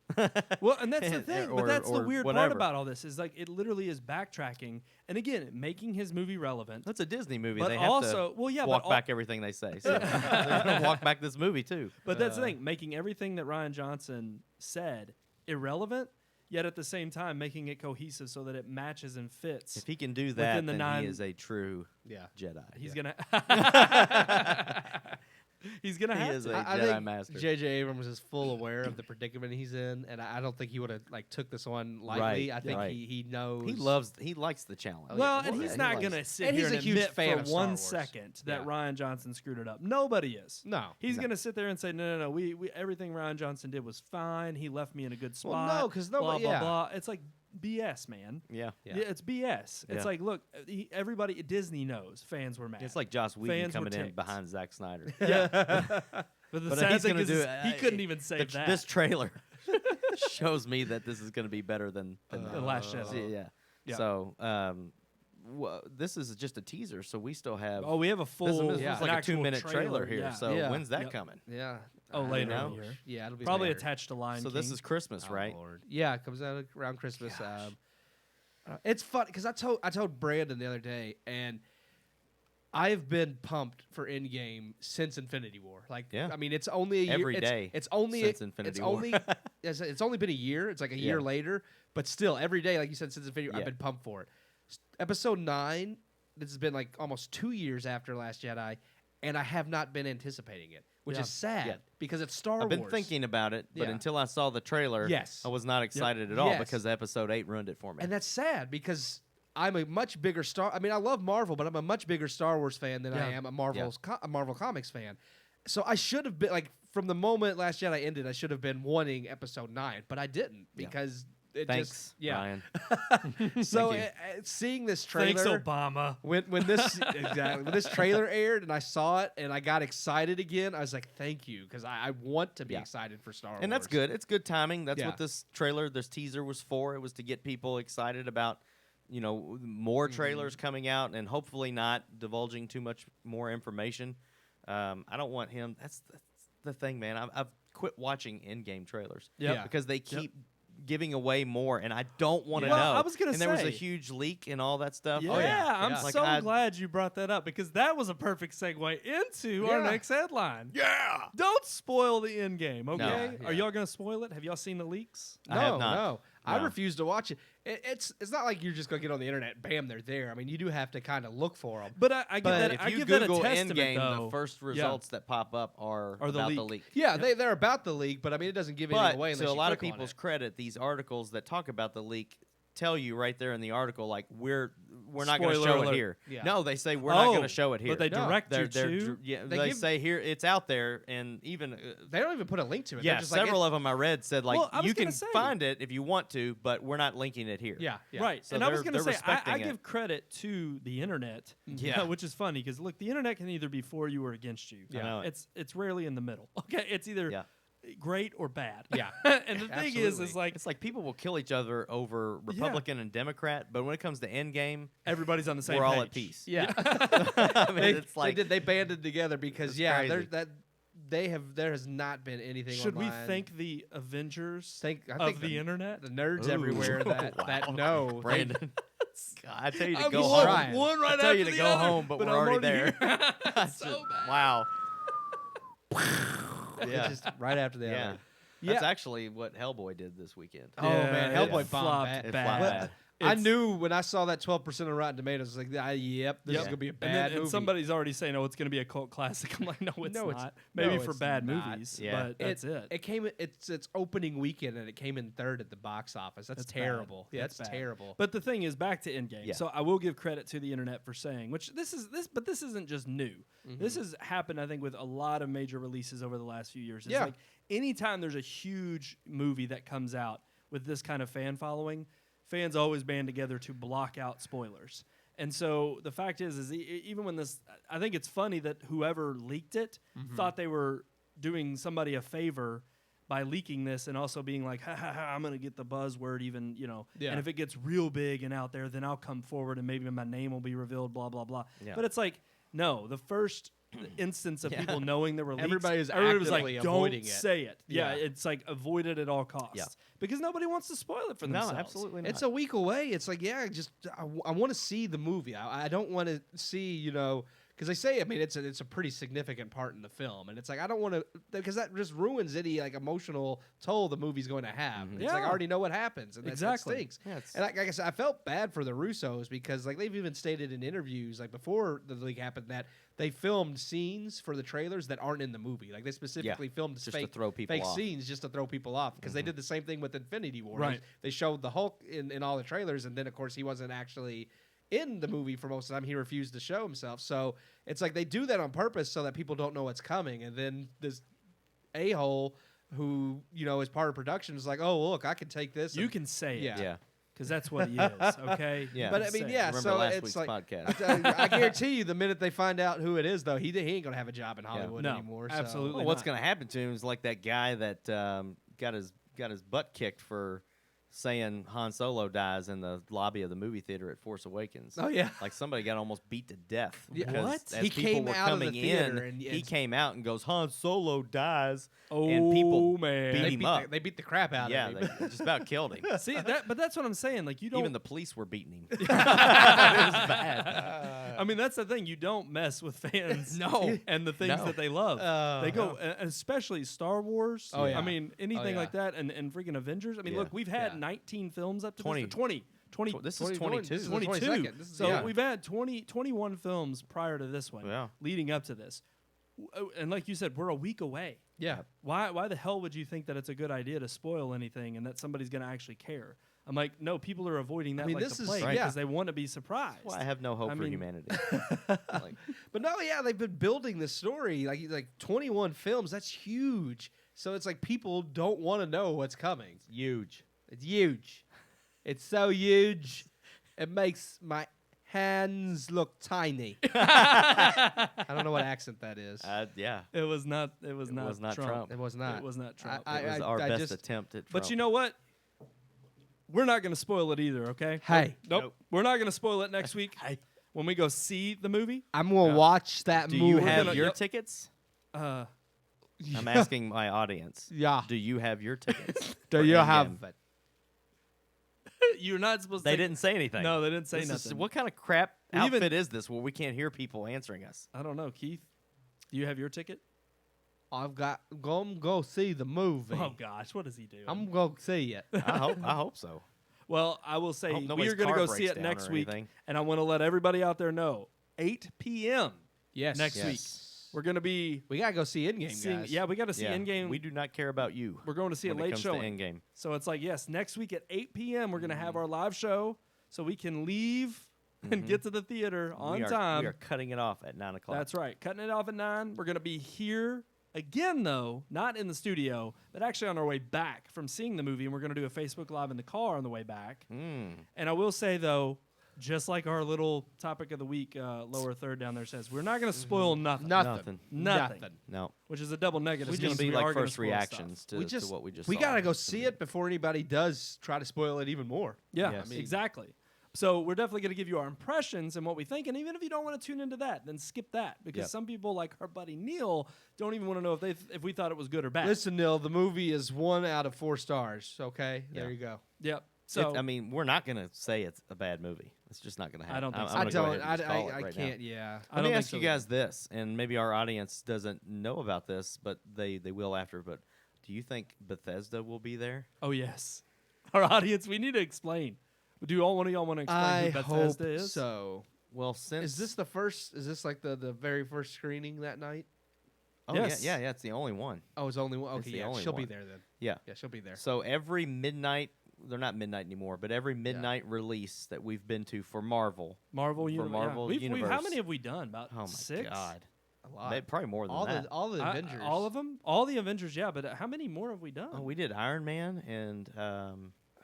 Well, and that's the thing. Or- but that's the or weird part whatever. about all this is like it literally is backtracking, and again, making his movie relevant. That's a Disney movie. But They have also, to well, yeah, walk but back everything they say. So they're going to walk back this movie, too. But that's the thing, making everything that Ryan Johnson said irrelevant, yet at the same time making it cohesive so that it matches and fits. If he can do that, Within the then 9 he is a true Jedi. He's gonna. He's gonna He have is to. a I Jedi think master. J.J. Abrams is full aware of the predicament he's in, and I don't think he would have took this one lightly. Right, I think right. he knows. He likes the challenge. Well, yeah, and well, he's he not likes gonna it. sit And here he's a and huge admit fan for of Star 1 Wars. second that Yeah. Ryan Johnson screwed it up. Nobody is. No. He's gonna sit there and say, no. We everything Ryan Johnson did was fine. He left me in a good Well, spot. no, 'cause blah nobody- blah yeah. blah. It's like BS, man. Yeah. Yeah, it's BS. It's Yeah. like, look, everybody at Disney knows fans were mad. It's like Joss Whedon Fans were coming in ticked. behind Zack Snyder. Yeah. But the But sad he's thing gonna is, do is it. he couldn't even say that. This trailer shows me that this is going to be better than The that. Last Jedi. Yeah. Yeah. So, this is just a teaser, so we still have. Oh, we have a full. This is an like a actual 2-minute trailer here. Yeah. So Yeah. when's that Yep. coming? Yeah. Oh, I later know. in the year. Yeah, it'll be Probably later. attached to Lion So King. this is Christmas, Oh, right? Lord. Yeah, it comes out around Christmas. It's fun because I told Brandon the other day, and I've been pumped for Endgame since Infinity War. Like, Yeah. I mean, it's only a year. Every day It's only since Infinity War. It's only been a year. It's like a year Yeah. later, but still, every day, like you said, since Infinity War, I've Yeah. been pumped for it. Episode 9. This has been like almost 2 years after Last Jedi, and I have not been anticipating it, which Yeah. is sad Yeah. because it's Star I've Wars. been thinking about it, but Yeah. until I saw the trailer, Yes. I was not excited at all Yes. because Episode 8 ruined it for me. And that's sad because I'm a much bigger I mean, I love Marvel, but I'm a much bigger Star Wars fan than I Yeah. am a Marvel Comics fan. So I should have been like from the moment Last Jedi ended, I should have been wanting Episode 9, but I didn't because it Thanks, just Ryan. So Thank seeing this Thanks, trailer, Obama. when this when this trailer aired and I saw it and I got excited again, I was like, thank you because I want to be Yeah. excited for Star Wars. And that's good. It's good timing. That's Yeah. what this teaser was for. It was to get people excited about, more trailers coming out and hopefully not divulging too much more information. I don't want him. That's the thing, man. I've quit watching in-game trailers Yep. because they keep giving away more, and I don't want to Well, know. I was gonna and there was say- a huge leak and all that stuff. Yeah, Oh, I'm Yeah. Like, so I- glad you brought that up because that was a perfect segue into our Yeah. next headline. Yeah. Don't spoil the end game, okay? No. Are y'all gonna spoil it? Have y'all seen the leaks? I have No, not. no. I No. refuse to watch it. It's not like you're just gonna get on the internet, bam, they're there. I mean, you do have to kind of look for them. But I give that. If I you give that a Google testament, Endgame, though. the first results that pop up are the about leak. the leak. Yeah, they're about the leak, but I mean, it doesn't give anything But away. to unless a you lot of click on people's it. credit, these articles that talk about the leak tell you right there in the article, like we're not going to Spoiler show alert. it here. Yeah. No, they say we're not going to show it here. But they No, direct you They're to. they give- say here it's out there, and even They don't even put a link to it. yeah, They're just several like, of them I read said like Well, I was you can gonna say- find it if you want to, but we're not linking it here. Yeah. Right. So and I was they're- going to they're say, I respecting it. give credit to the internet, Yeah. which is funny because, look, the internet can either be for you or against you. I know it. It's rarely in the middle. Okay, it's either Yeah. great or bad. Yeah. And the thing Absolutely. is like It's like people will kill each other over Republican and Democrat, but when it comes to Endgame, everybody's on the same we're all page. at peace. Yeah. I mean, it's like they banded together because It's yeah, crazy. there has not been anything. Should we online. thank the Avengers I of think the internet? the nerds Ooh. everywhere that know they- Brandon. God, I tell you to I'm go just home. trying. one right I tell you after to the go other, home, but we're I'm already there. here. That's so just- bad. Wow. it's Yeah. just right after the Yeah. other. That's actually what Hellboy did this weekend. Oh, man, it Hellboy bombed flopped bad. It bad. flopped Well, bad. I It's- knew when I saw that 12% on Rotten Tomatoes, I was like, yep, this is Yep. gonna be a And bad then, movie. and somebody's already saying, "Oh, it's going to be a cult classic." I'm like, "No, it's No, it's- not. Maybe no, for it's bad not. movies, Yeah. but that's it." It came. It's opening weekend and it came in third at the box office. That's That's bad. terrible. Yeah, That's that's bad. terrible. But the thing is, back to Endgame. Yeah. So I will give credit to the internet for saying, which this isn't just new. Mm-hmm. This has happened, I think, with a lot of major releases over the last few years. It's Yeah. like anytime there's a huge movie that comes out with this kind of fan following, fans always band together to block out spoilers. And so the fact is even when this, I think it's funny that whoever leaked it Mm-hmm. thought they were doing somebody a favor by leaking this and also being like, ha ha ha, I'm going to get the buzzword even, Yeah. and if it gets real big and out there, then I'll come forward and maybe my name will be revealed, blah, blah, blah. Yeah. But it's like, no, the first instance of Yeah. people knowing there were leaks, Everybody was was like, actively don't avoiding it. say it. Yeah, Yeah. it's like avoid it at all costs. Yeah. Because nobody wants to spoil it for themselves. No, absolutely not. It's a week away. It's like, yeah, I want to see the movie. I don't want to see, because they say, I mean, it's a pretty significant part in the film, and it's like I don't want to, because that just ruins any like emotional toll the movie's going to have. It's like I Yeah. already know what happens, and that Exactly. stinks. Yeah, it's- And like I said, I felt bad for the Russos because like they've even stated in interviews like before the leak happened that they filmed scenes for the trailers that aren't in the movie. Like they specifically filmed just to fake, throw people fake off. scenes just to throw people off because they did the same thing with Infinity War. Right. They showed the Hulk in all the trailers, and then of course he wasn't actually in the movie for most of the time. He refused to show himself. So it's like they do that on purpose so that people don't know what's coming. And then this a-hole who, is part of production is like, oh, look, I can take this. You and- can say it. Yeah. Yeah. Because that's what he is, okay? Yeah. But I Just mean, say it. yeah. Remember so last it's week's like podcast. I guarantee you, the minute they find out who it is, though, he ain't gonna have a job in Hollywood No, anymore. So. absolutely. Well, what's not. going to happen to him is like that guy that got his butt kicked for saying Han Solo dies in the lobby of the movie theater at Force Awakens. Oh yeah. Like somebody got almost beat to death. Yeah. Because What? As He people came were out of the coming theater in, and he it's- came out and goes, Han Solo dies. Oh, and people man. beat They him beat, up. they beat the crap out Yeah, of him. they just about killed him. See, but that's what I'm saying. Like, you don't. Even the police were beating him. it was bad. I mean, that's the thing. You don't mess with fans. No. And the things No. that they love. They go, especially Star Wars. Oh, yeah. I mean, anything yeah. like that, and freaking Avengers. I mean, Yeah. look, we've had Yeah. 19 films up to 20. this. 20. This is 20, 22. this is the 22. 22nd. This is- So yeah. we've had 21 films prior to this one, Yeah. leading up to this. And like you said, we're a week away. Yeah. Why the hell would you think that it's a good idea to spoil anything and that somebody's going to actually care? I'm like, no, people are avoiding that mean, like this the is- plague right. because yeah. they want to be surprised. Well, I have no hope I for mean- humanity. Like, But no, yeah, they've been building this story like 21 films. That's huge. So it's like people don't want to know what's coming. huge. It's huge. It's so huge. It makes my hands look tiny. I don't know what accent that is. Yeah. It was not. It was not. was not Trump. Trump. It was not. It was not Trump. It was our best attempt at Trump. But you know what? We're not going to spoil it either. Okay. Hey. Nope. We're not going to spoil it next week when we go see the movie. I'm gonna watch that Do movie. you have gonna- your yep. tickets? Uh, I'm asking my audience. Yeah. Do you have your tickets? Do for you Endgame? have it? you're not supposed to. They didn't say anything. No, they didn't say This is- nothing. what kind of crap We even- outfit is this where we can't hear people answering us? I don't know, Keith. Do you have your ticket? I've got go see the movie. Oh gosh, what does he do? I'm gonna see it. I hope so. Well, I will say hope we nobody's are going to car go see breaks it down next or week, anything. and I want to let everybody out there know 8 p.m. Yes. next week. We're going to be We gotta go see Endgame, seeing. guys. Yeah, we got to see Yeah, Endgame. we do not care about you. We're going to see when a it late comes show. to Endgame. So it's like, yes, next week at 8 p.m. we're going to have our live show, so we can leave and get to the theater on time. We are cutting it off at 9 o'clock. That's right. Cutting it off at 9. We're going to be here again, though, not in the studio, but actually on our way back from seeing the movie, and we're going to do a Facebook Live in the car on the way back. And I will say, though, just like our little topic of the week, lower third down there says, we're not going to spoil nothing. Nothing. Nothing. No. Which is a double negative. It's Means going to be we are like gonna first spoil reactions stuff. to what we just we saw. gotta go see it before anybody does try to spoil it even more. Yeah, Yes. exactly. So we're definitely going to give you our impressions and what we think. And even if you don't want to tune into that, then skip that. Because Yep. some people, like our buddy Neil, don't even want to know if we thought it was good or bad. Listen, Neil, the movie is 1 out of 4 stars. Okay, there Yeah. you go. Yep. So I mean, we're not going to say it's a bad movie. It's just not going to happen. I don't think so. I I'm gonna go don't. ahead and just call it I right can't. now. Yeah. I Let don't me think ask so you guys this, and maybe our audience doesn't know about this, but they will after. But do you think Bethesda will be there? Oh, yes. Our audience, we need to explain. Do all one of y'all want to explain I who Bethesda hope is? so. Well, since Is this the first? Is this like the very first screening that night? oh Yes. yeah, it's the only one. Oh, it's only one. It's Okay, the yeah, only she'll be one. there then. Yeah. Yeah, she'll be there. So every midnight, they're not midnight anymore, but every midnight release that we've been to for Marvel. Marvel Universe. Marvel We've, how Universe. many have we done? About Oh my 6? god, A lot. probably more than all that. the all the Avengers. All of them? All the Avengers, yeah. But how many more have we done? Oh, we did Iron Man and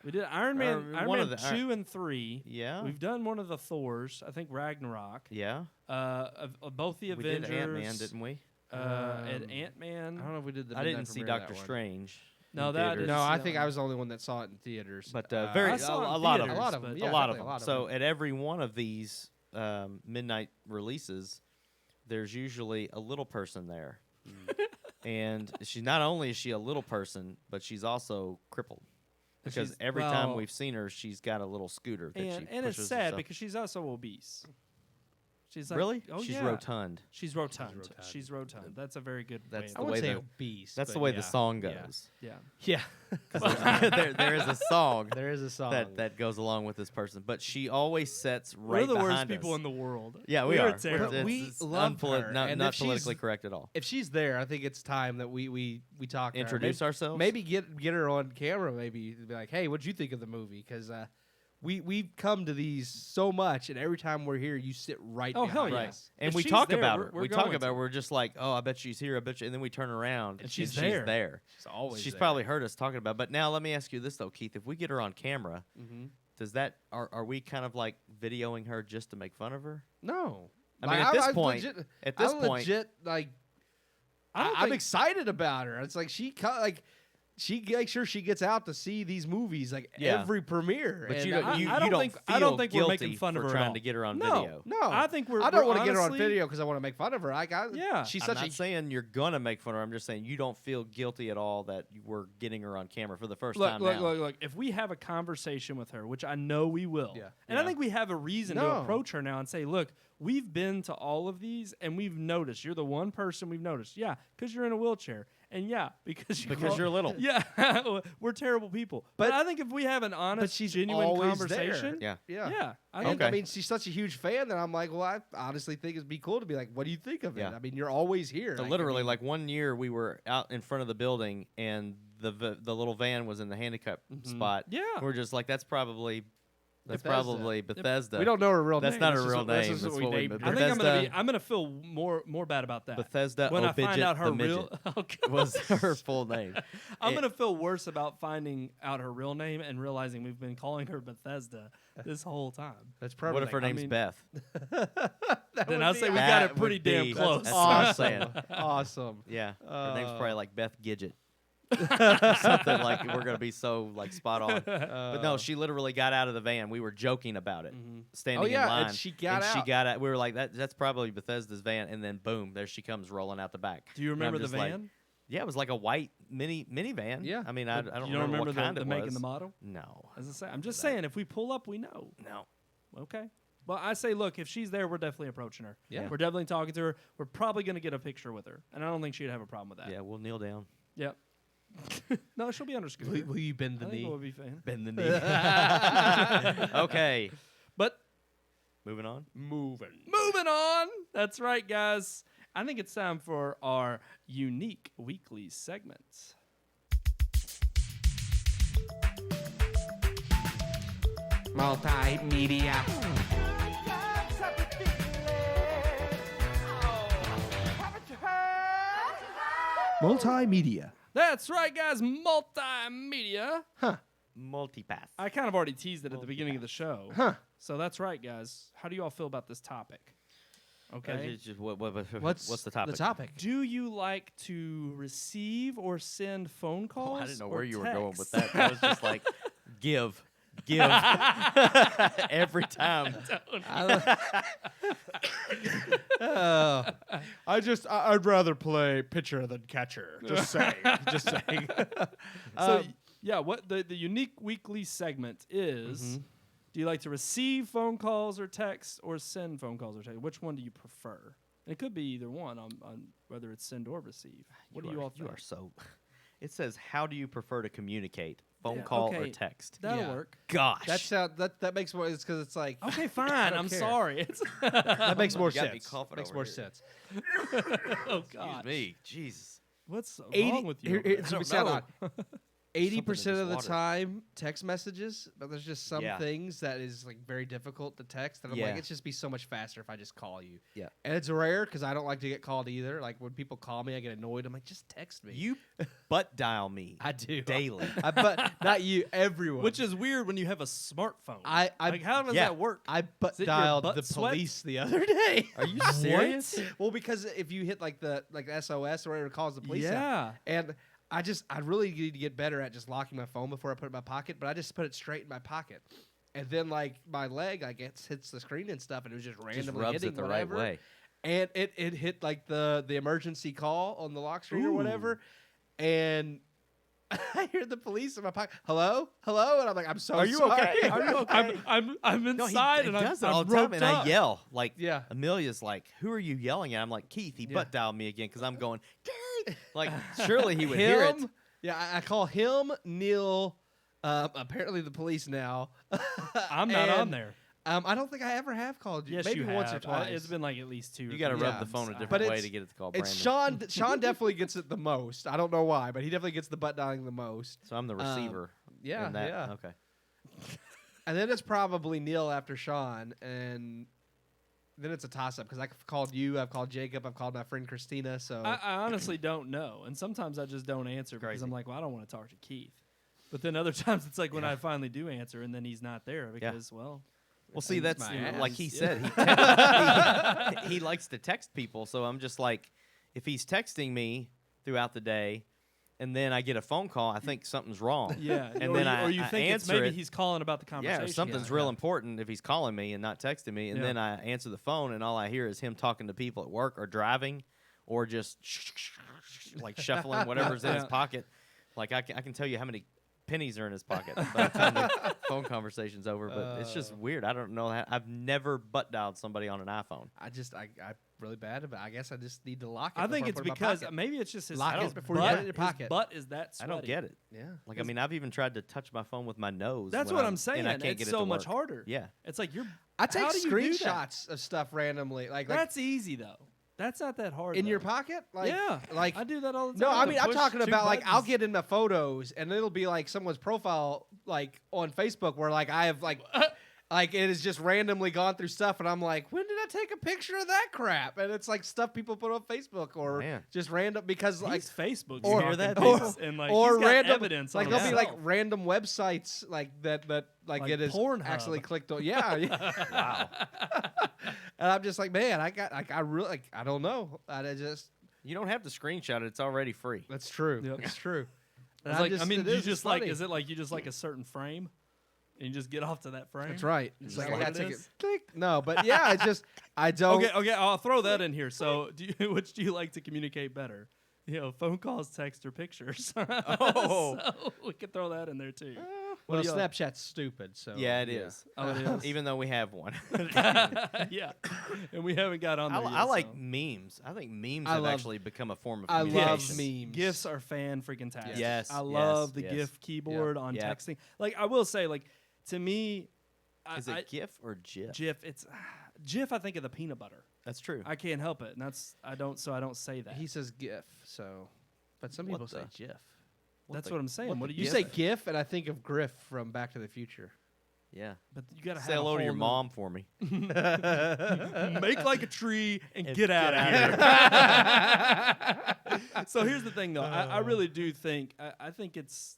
We did Iron Man, one Iron of Man the 2 and 3. yeah, We've done one of the Thors. I think Ragnarok. yeah. Of both the We Avengers. did Ant Man, didn't we? And Ant Man. I don't know if we did the. I midnight didn't see premiere of that Doctor one. Strange. No, in that theaters. is- No, I that think one. I was the only one that saw it in theaters. But I a saw it in lot of theaters, them. a lot of them. but- Yeah, a lot of definitely them. a lot of So them. at every one of these midnight releases, there's usually a little person there, and she not only is she a little person, but she's also crippled. Because She's- every time well, we've seen her, she's got a little scooter that she and it's pushes sad herself. because she's also obese. She's like, Really? Oh, she's yeah. rotund. She's rotund. She's rotund. That's a very good That's way. I the of- way wouldn't say the- obese. That's but the way yeah. the song Yeah. goes. Yeah. Yeah. there is a song There is a song that goes along with this person, but she always sets We're right the worst behind people us. in the world. Yeah, we We're are. terrible. It's- We it's love her, not, and not if she's- politically correct at all. If she's there, I think it's time that we talk to her. Introduce Maybe- ourselves? Maybe get her on camera. Maybe be like, hey, what'd you think of the movie? Because we've come to these so much, and every time we're here, you sit right. Oh, hell behind yeah. us. And If we she's talk there, about we're- her. we're We talk going about her. to. We're just like, oh, I bet she's here. I bet you. And then we turn around And she's she's there. there. She's always. She's there. probably heard us talking about. But now let me ask you this though, Keith. If we get her on camera, does that are we kind of like videoing her just to make fun of her? No. I mean, at this I'm point- legit, at this I'm point- legit like. I don't I'm think- excited about her. It's like she makes sure she gets out to see these movies like Yeah. every premiere. But and you I- don't. You, I you don't don't think- feel I don't think we're guilty making fun of for her at trying all. to get her on No. video. No, I think we're. I don't we're want to get her on honestly- video because I want to make fun of her. Yeah. she's I'm such not a saying you're gonna make fun of her. I'm just saying you don't feel guilty at all that we're getting her on camera for the first Look, time look, now. look. If we have a conversation with her, which I know we will, Yeah. and I Yeah. think we have a reason to No. approach her now and say, look, we've been to all of these and we've noticed. You're the one person we've noticed. Yeah, because you're in a wheelchair. And yeah, because you're little. Yeah, we're terrible people. But I think if we have an honest, she's genuine always conversation, Yeah. yeah, I And, think Okay. I mean, she's such a huge fan that I'm like, well, I honestly think it'd be cool to be like, what do you think of it? Yeah. I mean, you're always here. So Like, literally, I mean, like one year, we were out in front of the building, and the little van was in the handicap spot. Yeah. we're just like, that's probably Bethesda. Bethesda. we don't know her real That's name. not her That's just real what- that's name. just That's what what we we- named I her. think Bethesda- I'm gonna feel more bad about that. Bethesda when I Obidget find out her the real, Midget oh, God. was her full name. I'm It- gonna feel worse about finding out her real name and realizing we've been calling her Bethesda this whole time. That's perfect. What if her I name's mean- Beth? Then I'll say we That got it pretty would be- damn close. that's what I'm saying. Awesome. Yeah, her name's Uh, probably like Beth Gidget. Something like we're gonna be so like spot on. But no, she literally got out of the van. We were joking about it, standing Oh, yeah, in line. and she got She out. got out. We were like, that's probably Bethesda's van. And then boom, there she comes rolling out the back. Do you And I'm remember the just like, van? yeah, it was like a white minivan. Yeah. I mean, I don't You don't remember what kind the it make was. and the model? No, As I say, I'm just saying, if we pull up, we know. no. Okay. Well, I say, look, if she's there, we're definitely approaching her. Yeah. We're definitely talking to her. We're probably going to get a picture with her. And I don't think she'd have a problem with that. Yeah, we'll kneel down. Yep. No, she'll be under scooter. Will you bend the I think knee? it would be fine. Bend the knee. Okay. But Moving on. moving on. That's right, guys. I think it's time for our unique weekly segment. Multimedia. Multimedia. That's right, guys. Multimedia. Multipass. I kind of already teased it at the beginning of the show. Huh. So that's right, guys. How do you all feel about this topic? Okay. What's the topic? The topic. Do you like to receive or send phone calls? Oh, I didn't know or where you were going with texts? that. That was just like, give. Every time. I'd rather play pitcher than catcher. Just saying. Just saying. So yeah, what the unique weekly segment is? Do you like to receive phone calls or texts, or send phone calls or texts? Which one do you prefer? And it could be either one on whether it's send or receive. What do you all think? You are so. It says, how do you prefer to communicate? Phone Yeah, call or okay. text? That'll Yeah. work. Gosh. That makes more. It's because it's like Okay, I fine. don't I'm care. sorry. It's that makes more You got me sense. coughing Makes over more here. sense. oh Excuse god. me. Jesus. What's wrong 80 with you? here- over there? it's I don't sound know. odd. Something in 80% this of the water. time, text messages, but there's just some Yeah. things that is like very difficult to text. And I'm Yeah. like, it's just be so much faster if I just call you. Yeah. And it's rare because I don't like to get called either. Like when people call me, I get annoyed. I'm like, just text me. You butt dial me I do daily. but not you, everyone. Which is weird when you have a smartphone. I like, how does yeah. that work? I butt Is it your dialed butt the sweat? police the other day. Are you serious? Well, because if you hit like the SOS or whatever, it calls the police out. Yeah. And I really need to get better at just locking my phone before I put it in my pocket, but I just put it straight in my pocket. And then like my leg, I guess, hits the screen and stuff, and it was just randomly Just rubs hitting it the whatever. right way. And it hit like the emergency call on the lock screen or Ooh. whatever. And I hear the police in my pocket. Hello? Hello? And I'm like, I'm so Are you sorry. okay? Are you okay? I'm No, inside he and does it I'm all the time, roped and up. I yell like, Yeah. Amelia's like, "Who are you yelling at?" I'm like, "Keith." He Yeah. butt dialed me again because I'm going, "Gary!" Like, surely he would hear it. Yeah, I call him Neil. Apparently the police now. I'm not on And, there. I don't think I ever have called you. Yes, Maybe you have. once or twice. It's been like at least 2 or You got to 3 rub the times. phone a I- different But way it's- to get it to call Brandon. It's Sean. Sean definitely gets it the most. I don't know why, but he definitely gets the butt dialing the most. So I'm the receiver. Yeah, in that. yeah. Okay. And then it's probably Neil after Sean, and then it's a toss up because I've called you, I've called Jacob, I've called my friend Christina. So I honestly don't know, and sometimes I just don't answer because Crazy. I'm like, well, I don't want to talk to Keith. But then other times it's like when I finally do answer, and then he's not there because well. Well, see, it's that's my ass. like he Yeah. said. He likes to text people, so I'm just like, if he's texting me throughout the day, and then I get a phone call, I think something's wrong. Yeah, and or then you, or you I think it's answer maybe it. he's calling about the conversation. Yeah, or something's Yeah. real important if he's calling me and not texting me, and Yeah. then I answer the phone, and all I hear is him talking to people at work or driving, or just like shuffling whatever's in his Yeah. pocket. Like I can tell you how many pennies are in his pocket by the time the phone conversation's over, but it's just weird. I don't know. I've never butt dialed somebody on an iPhone. I really bad, but I guess I just need to lock it. I think before it's put it in my because pocket. maybe it's just his Lock it his before you butt, put it in your his pocket. butt is that I sweaty. don't get it. Yeah. Like, I mean, I've even tried to touch my phone with my nose. That's when what I'm saying. And I can't It's get it so to much work. harder. Yeah. It's like you're. I take how do you do that? screenshots of stuff randomly, like That's easy though. That's not that hard. in your though. pocket. Like, Yeah, like I do that all the no, time. I to mean I'm push talking 2 about like I'll buttons. get in my photos and it'll be like someone's profile like on Facebook where like I have like like it has just randomly gone through stuff and I'm like, when did I take a picture of that crap? And it's like stuff people put on Facebook or Man. just random because like He's Facebook. or- stalking that, people, or- and like or he's got random evidence. like on there'll be like himself. random websites like that like Like it is Pornhub. actually clicked on. Yeah, yeah. Wow. And I'm just like, man, I really like I don't know. I just You don't have to screenshot it. It's already free. that's true. Yep. It's true. And It's I'm like, just- I mean, it you is, just it's like, funny. is it like you just like a certain frame, and you just get off to that frame? That's right. Is It's that like I what gotta it take is? it. Click. No, but yeah, it's just I don't. Okay, I'll throw that in here. So, which do you like to communicate better? You know, phone calls, text, or pictures. Oh. So we could throw that in there too. Well, do y'all- Snapchat's stupid, so Yeah, it is. Oh, it is. Even though we have one. Yeah, and we haven't got on there yet, I like so. memes. I think memes I have love- actually become a form of I love communication. memes. GIFs are fan freaking tastic. Yes, I yes, love the yes. GIF keyboard on Yep. texting. Like I will say, like to me, Is it GIF or GIF? GIF? It's GIF. I think of the peanut butter. That's true. I can't help it, and I don't say that. He says GIF, so, but some What people say the- GIF. That's the- what I'm saying. What do You you say GIF, and I think of Griff from Back to the Future. Yeah. But you gotta Say have hello a to your whole mom for me. Make like a tree and get out of here. So here's the thing, though. I really do think I think it's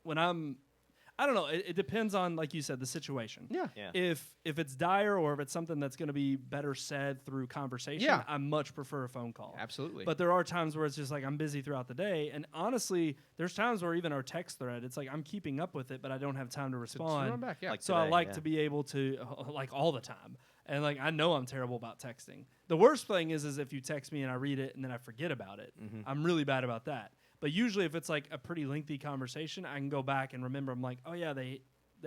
when I don't know. It depends on, like you said, the situation. Yeah. Yeah. If it's dire or if it's something that's going to be better said through conversation, Yeah. I much prefer a phone call. Absolutely. But there are times where it's just like I'm busy throughout the day, and honestly, there's times where even our text thread, it's like I'm keeping up with it, but I don't have time to respond. run back, yeah. Like So I today, like yeah. to be able to like all the time, and like I know I'm terrible about texting. The worst thing is if you text me and I read it and then I forget about it. Mm-hmm. I'm really bad about that. But usually, if it's like a pretty lengthy conversation, I can go back and remember. I'm like, oh yeah, they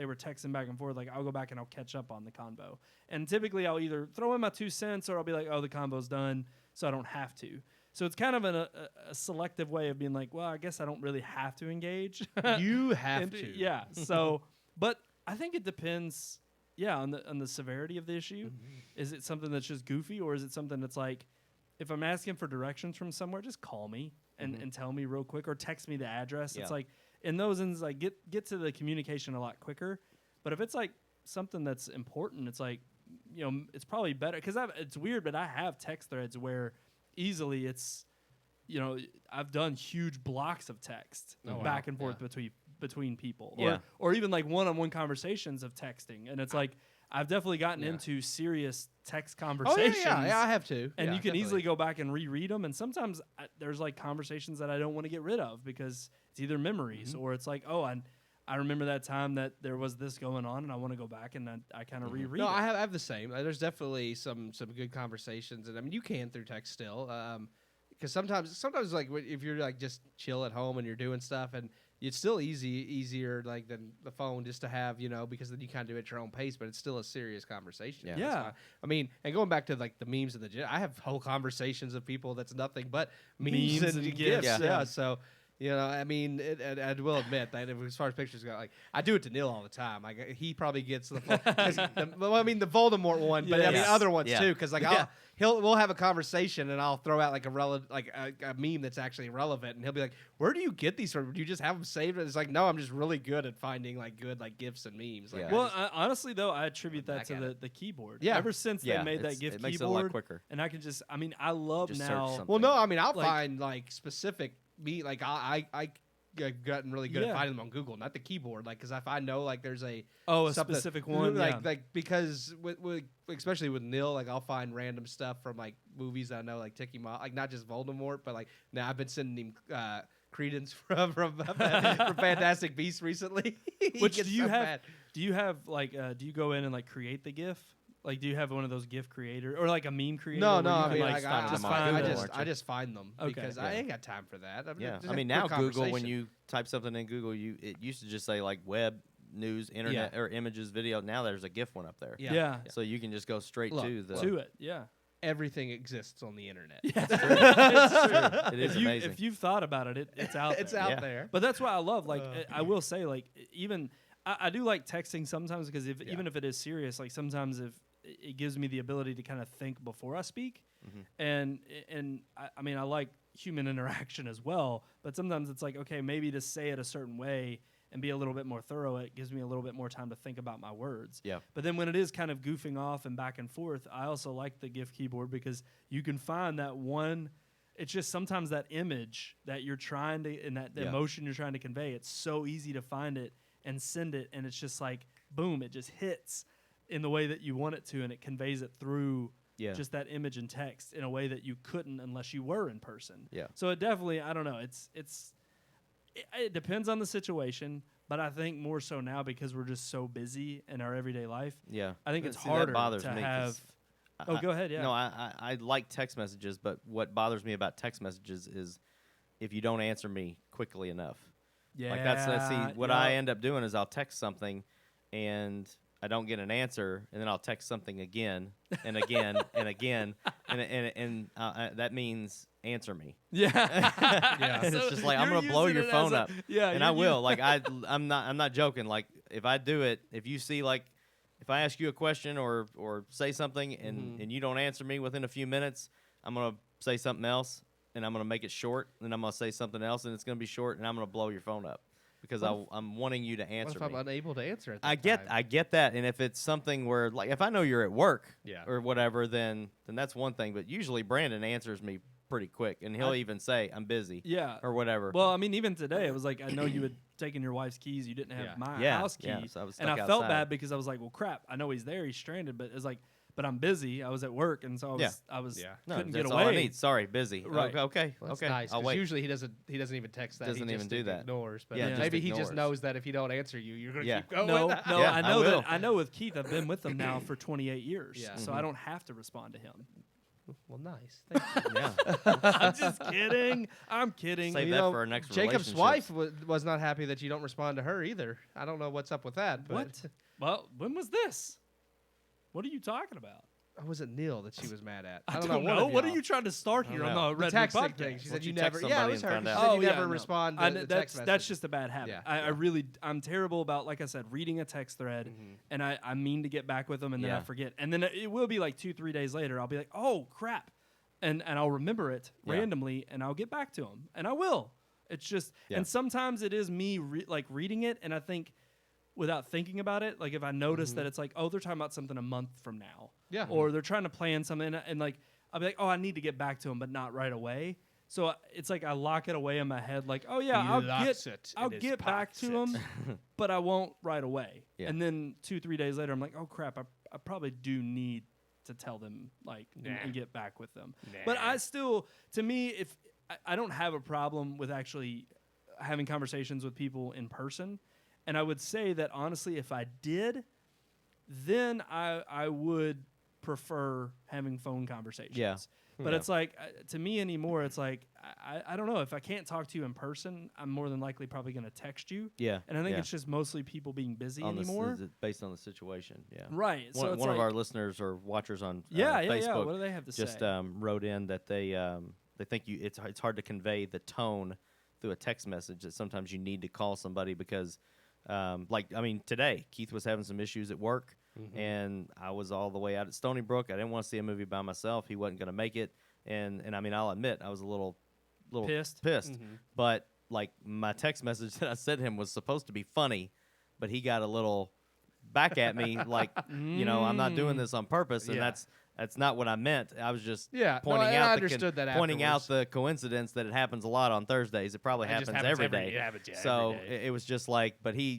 were texting back and forth. Like I'll go back and I'll catch up on the convo. And typically, I'll either throw in my 2 cents or I'll be like, oh, the convo's done, so I don't have to. So it's kind of a selective way of being like, well, I guess I don't really have to engage. you have And, to. yeah. So, but I think it depends. Yeah, on the severity of the issue. Mm-hmm. Is it something that's just goofy, or is it something that's like, if I'm asking for directions from somewhere, just call me and tell me real quick, or text me the address. Yeah. It's like in those ends, like get to the communication a lot quicker. But if it's like something that's important, it's like, you know, it's probably better because it's weird, but I have text threads where easily it's, you know, I've done huge blocks of text back and forth between people, Yeah. or even like one-on-one conversations of texting, and it's like I've definitely gotten into serious text Oh, conversations. yeah, I have to. And Yeah, you can definitely. easily go back and reread them. And sometimes there's like conversations that I don't want to get rid of because it's either memories or it's like, oh, I remember that time that there was this going on, and I want to go back and I kind of reread No, it. I have the same. There's definitely some good conversations, and I mean you can through text still, because sometimes like if you're like just chill at home and you're doing stuff, and it's still easier like than the phone just to have, you know, because then you kind of do it at your own pace, but it's still a serious conversation. Yeah. That's Yeah. fine. I mean, and going back to like the memes and I have whole conversations of people that's nothing but memes and and gifs. gifs, Yeah. yeah. So. You know, I mean, I will admit that as far as pictures go, like I do it to Neil all the time. He probably gets the, well, I mean, the Voldemort one, but I mean Yes. other ones Yeah. too. Because like we'll have a conversation and I'll throw out like a meme that's actually relevant, and he'll be like, "Where do you get these from? Do you just have them saved?" And it's like, no, I'm just really good at finding like good like gifs and memes. Like, Yeah. I Well, just- honestly, though, I attribute that back to at the keyboard. Yeah. Ever since they made that GIF it makes keyboard, it a lot quicker. and I can just, I mean, I love Just search now. something. well, no, I mean, I'll like- find like specific me like I've gotten really good Yeah. at finding them on Google, not the keyboard. Like, because if I know like there's a A something- specific one, yeah. like because with especially with Nil, like I'll find random stuff from like movies that I know, like Tiki Ma, like not just Voldemort, but like now I've been sending him Credence from Fantastic Beasts recently. He Which gets do you so have? mad. Do you have like? Do you go in and like create the GIF? Like, do you have one of those GIF creator or like a meme creator? No, where no, you I can, mean, like, like, find just them on find Google, it? aren't you? I just find them Okay. because I ain't got time for that. I mean, Yeah, just I have mean quick now Google, when conversation. you type something in Google, it used to just say like web, news, internet, or images, video. Now there's a GIF one up there. Yeah. Yeah. So you can just go straight Look, to the. To it, yeah. everything exists on the internet. Yeah, It's true. It is amazing. If you've thought about it, it's out It's there. out Yeah. there. But that's why I love, like, I will say, like, even I do like texting sometimes because even if it is serious, like sometimes if it gives me the ability to kind of think before I speak, and I mean I like human interaction as well, but sometimes it's like, okay, maybe to say it a certain way and be a little bit more thorough, it gives me a little bit more time to think about my words. Yeah. But then when it is kind of goofing off and back and forth, I also like the GIF keyboard because you can find that one. It's just sometimes that image that you're trying to, and that the emotion you're trying to convey, it's so easy to find it and send it, and it's just like, boom, it just hits in the way that you want it to, and it conveys it through just that image and text in a way that you couldn't unless you were in person. Yeah. So it definitely, I don't know, it depends on the situation, but I think more so now because we're just so busy in our everyday life. Yeah. I think it's See, that harder bothers to me 'cause have. I- Go ahead. Yeah. No, I like text messages, but what bothers me about text messages is if you don't answer me quickly enough. Yeah. Like that's see what I end up doing is I'll text something, and I don't get an answer, and then I'll text something again and again and again, and that means answer me. Yeah. Yeah. And So it's just like I'm you're gonna blow using your it phone as a- up. Yeah, and I will. Like I'm not joking. Like if I do it, if you see like if I ask you a question or say something and you don't answer me within a few minutes, I'm gonna say something else and I'm gonna make it short, and I'm gonna say something else and it's gonna be short, and I'm gonna blow your phone up because I'm wanting you to What answer if I'm me. unable to answer it? I get that, and if it's something where like if I know you're at work Yeah. or whatever, then that's one thing. But usually Brandon answers me pretty quick, and he'll even say I'm busy, Yeah. or whatever. Well, I mean, even today, it was like, I know you had taken your wife's keys. You didn't have Yeah. my Yeah, house yeah, keys. so I was and stuck I felt outside. bad because I was like, well, crap. I know he's there. He's stranded. But it's like, but I'm busy. I was at work. And so I was Yeah. no, couldn't that's get all I away. need. Sorry, busy. Right. Okay. Well, that's okay. nice. I'll 'Cause wait. usually he doesn't even text that. Doesn't he even just do that. Ignores. But Yeah, just maybe he just ignores. knows that if you don't answer you're gonna Yeah. keep going. No, Yeah, I I know will. I know with Keith, I've been with him now for 28 years. Yeah. So I don't have to respond to him. Well, nice. Thank you. Yeah. I'm just kidding. I'm kidding. Save You that know, for our next Jacob's relationships. wife was not happy that you don't respond to her either. I don't know what's up with that. But What? Well, when was this? What are you talking about? Or was it Neil that she was mad at? I don't don't know. know. One What of are y'all. you trying to start here on know. the The Red texting Podcast? thing. She said Once you you text never. Yeah, it somebody was and her. find She out. said you yeah, never no. respond I to kn- the text that's message. just a bad habit. Yeah. I really I'm terrible about, like I said, reading a text thread, and I mean to get back with them, and then I Yeah. forget, and then it will be like 2-3 days later. I'll be like, oh crap, and I'll remember it Yeah. randomly, and I'll get back to them, and I will. It's just, Yeah. and sometimes it is me reading it, and I think without thinking about it, like if I notice that it's like, oh, they're talking about something a month from now, Yeah. or they're trying to plan something, and like I'll be like, oh, I need to get back to them, but not right away. So it's like I lock it away in my head, like, oh yeah, He locks it I'll in his get back to pocket. them, but I won't right away. Yeah. And then 2-3 days later, I'm like, oh crap, I probably do need to tell them and get back with them. But I still, to me, if I don't have a problem with actually having conversations with people in person, and I would say that honestly, if I did, then I would prefer having phone conversations. Yeah. But Yeah. it's like, to me anymore, it's like, I don't know. If I can't talk to you in person, I'm more than likely probably going to text you. Yeah. And I think yeah. it's just mostly people being busy on anymore. based on the situation. Yeah. Right. So One, it's one of like- our listeners or watchers on yeah. Facebook What do they have to just say? wrote in that they think it's hard to convey the tone through a text message, that sometimes you need to call somebody because today Keith was having some issues at work, and I was all the way out at Stony Brook. I didn't want to see a movie by myself. He wasn't going to make it, and I mean, I'll admit I was a little Pissed? But like my text message that I sent him was supposed to be funny, but he got a little back at me like, I'm not doing this on purpose, and Yeah. that's not what I meant. I was just Yeah, no, pointing I out understood that pointing out afterwards. the coincidence that it happens a lot on Thursdays. It probably It just happens happens every day. it happens, yeah, So every day. it was just like, but he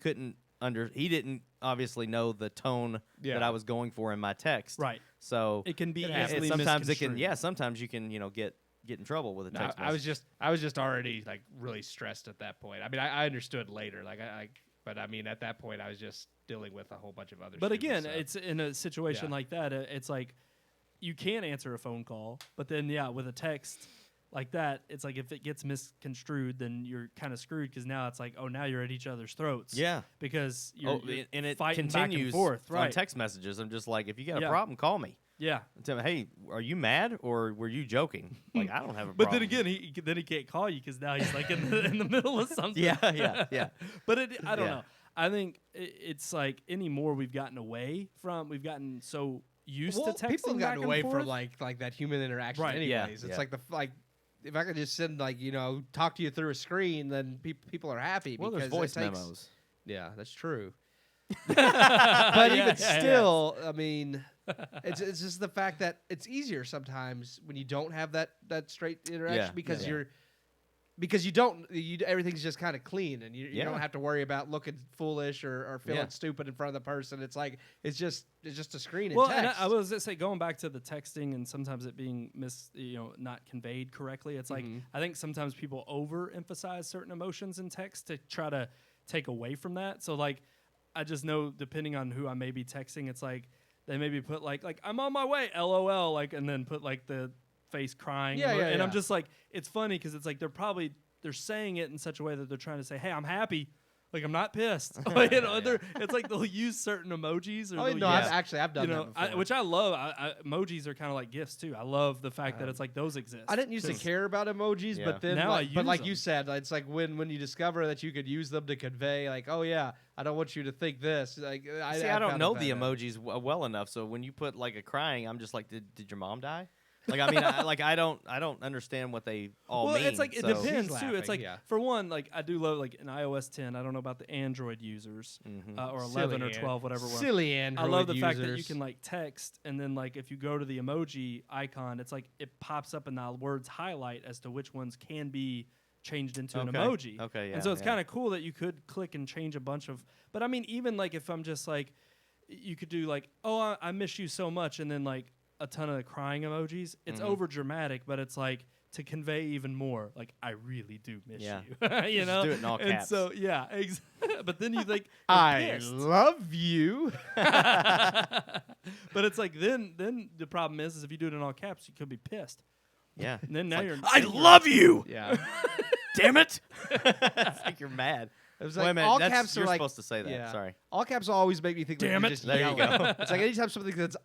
couldn't he didn't obviously know the tone Yeah. that I was going for in my text. Right. So It can be happens. easily sometimes misconstrued. sometimes you can get in trouble with a No, text I was message. just already like really stressed at that point. I mean, I understood later, but I mean, at that point, I was just dealing with a whole bunch of other. But stupid again, stuff. it's in a situation Yeah. like that. It's like you can answer a phone call, but then with a text like that, it's like if it gets misconstrued, then you're kind of screwed because now it's like, oh, now you're at each other's throats. Yeah. because you're and it fighting continues back and forth, on right? text messages. I'm just like, if you got Yeah. a problem, call me. Yeah. And tell me, hey, are you mad or were you joking? Like, I don't have a problem. But then again, he can't call you because now he's like in the middle of something. yeah. But I don't Yeah. know. I think it's like anymore we've gotten so used well, to texting people have back gotten and away forth. from like that human interaction. Right, yeah, Anyways, it's yeah. like if I could just send talk to you through a screen, then people are happy. Well, there's because voice it takes- memos. Yeah, that's true. But Yeah, even yeah. still, I mean, it's just the fact that it's easier sometimes when you don't have that straight interaction Yeah, because yeah. everything's just kind of clean and you Yeah. don't have to worry about looking foolish or feeling Yeah. stupid in front of the person. It's like it's just a screen. Well, and and text. I was gonna say going back to the texting and sometimes it being not conveyed correctly. It's like I think sometimes people overemphasize certain emotions in text to try to take away from that. So like I just know depending on who I may be texting, it's like they maybe put like I'm on my way, LOL, and then put like the face crying. Yeah, and yeah, I'm yeah. just like it's funny because it's like they're probably they're saying it in such a way that they're trying to say, "Hey, I'm happy." Like, I'm not pissed. It's like they'll use certain emojis. Or Oh, they'll no, use, I've done that before. which I love. Emojis are kind of like gifts, too. I love the fact that it's like those exist. I didn't used to care about emojis, Yeah. but then, Now I like use you them. said, it's like when you discover that you could use them to convey, like, oh yeah, I don't want you to think this. Like, I don't know the emojis well enough, so when you put like a crying, I'm just like, did your mom die? Like, I mean, I don't understand what they all mean. Well, it's like it so- depends too. laughing, It's like yeah. for one, like I do love like in iOS 10. I don't know about the Android users or 11 or 12, whatever. Silly Android I love the fact that you users. can like text and then like if you go to the emoji icon, it's like it pops up in the words highlight as to which ones can be changed into an Okay. emoji. Okay, yeah, And so it's yeah. kind of cool that you could click and change a bunch of. But I mean, even like if I'm just like, you could do like, oh, I miss you so much, and then like a ton of crying emojis. It's over dramatic, but it's like to convey even more. Like, I really do miss you. You know, do it in all and caps. so yeah, but then you think I love you. but it's like then the problem is if you do it in all caps, you could be pissed. yeah. And then now you're I love you. Yeah. Damn it! It's like you're mad. It was Wait a like minute, all that's- caps are you're like supposed to say that. Yeah. Sorry. All caps always make me think Damn that it. you're just There you yelling. go. It's like anytime something that's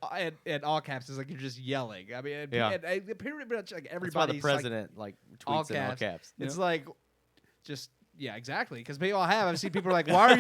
in all caps is like you're just yelling. I mean, Yeah. and pretty much like That's why everybody's the president like all tweets in all caps. caps. It's like just yeah, exactly. Because people have. I've seen people are like, why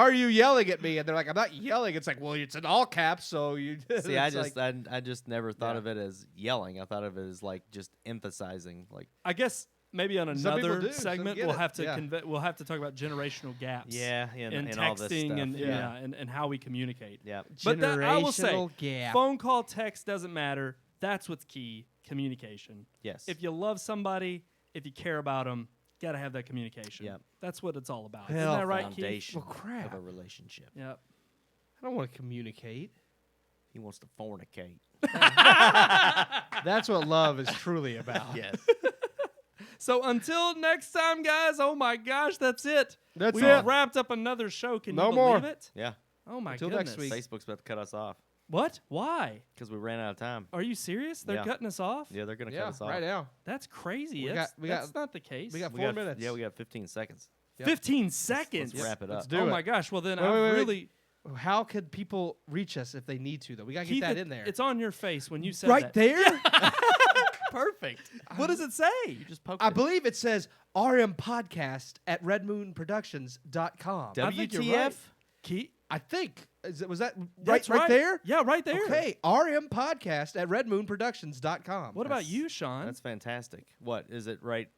are you yelling at me? And they're like, I'm not yelling. It's like, well, it's in all caps, so you. See, I it's just like, I just never thought Yeah. of it as yelling. I thought of it as like just emphasizing. Like I guess maybe on Some people another do, some segment get we'll it, have to yeah. we'll have to talk about generational gaps. in and all this texting stuff. and yeah. and how we communicate. Yeah. But that, I will say, Generational gap. phone call, text doesn't matter. That's what's key: communication. Yes. If you love somebody, if you care about them, gotta have that communication. Yep. That's what it's all about. Hell, Isn't that right, Keith? Foundation Well, crap. of a relationship. Yep. I don't want to communicate. He wants to fornicate. That's what love is truly about. Yes. So until next time, guys. Oh my gosh, that's it. That's We've it. wrapped up another show. Can No you more. believe it? Yeah. Oh my Until goodness. next week. Facebook's about to cut us off What? Why? because we ran out of time. Are you serious? They're Yeah. cutting us off? Yeah, they're gonna cut Yeah, us off right now. That's crazy. We That's got- not the case. We got We 4 got minutes. Yeah, we got 15 seconds. Yep. 15 seconds. Let's wrap it up. Let's do Oh it. my gosh. Well, then Wait, I wait, wait. really. How could people reach us if they need to, though? We got to Keith, get that in there. It's on your face when you said right that. there? Perfect. What does it say? You just poked I it. believe it says RMPodcast at redmoonproductions.com. I think you're WTF? right. Keith, I think. Was that that's right there? Yeah, right there. Okay. RMPodcast at redmoonproductions.com. What about you, Sean? That's fantastic. What is it? Right?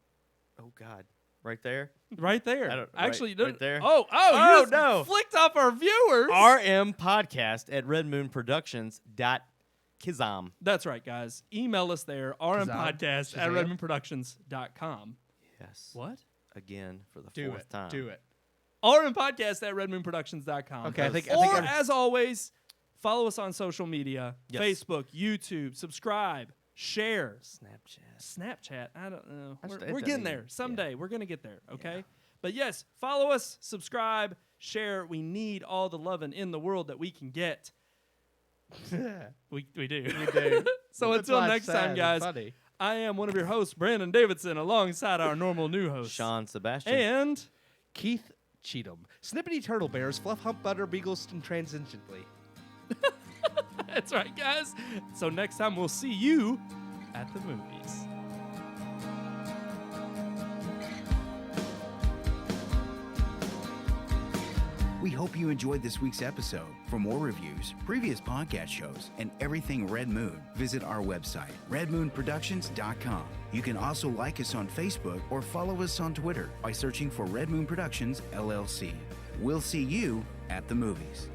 Oh God, right there. Right there. I don't- Actually, right- right there? Oh, Oh, you just no. flicked off our viewers. RMPodcast at redmoonproductions.kizom. That's right, guys. Email us there, rmpodcast at Shazam. redmoonproductions.com. Yes. What? Again for the Do fourth it. time. Do it. rmpodcast at redmoonproductions.com. Okay, I think Or, I'm- as always, follow us on social media. Yes. Facebook, YouTube, subscribe, share. Snapchat. Snapchat, I don't know. That's- We're that getting doesn't there. even- Someday we're going to get there, okay? But yes, follow us, subscribe, share. We need all the loving in the world that we can get. We do. We do. So That's until why it's next sad time, and guys, funny. I am one of your hosts, Brandon Davidson, alongside our normal new host, Sean Sebastian. And Keith Cheatham. Snippety turtle bears, fluff hump butter beagles, and transiently. that's right, guys. So next time we'll see you at the movies. We hope you enjoyed this week's episode. For more reviews, previous podcast shows, and everything Red Moon, visit our website, redmoonproductions.com. You can also like us on Facebook or follow us on Twitter by searching for Red Moon Productions, LLC. We'll see you at the movies.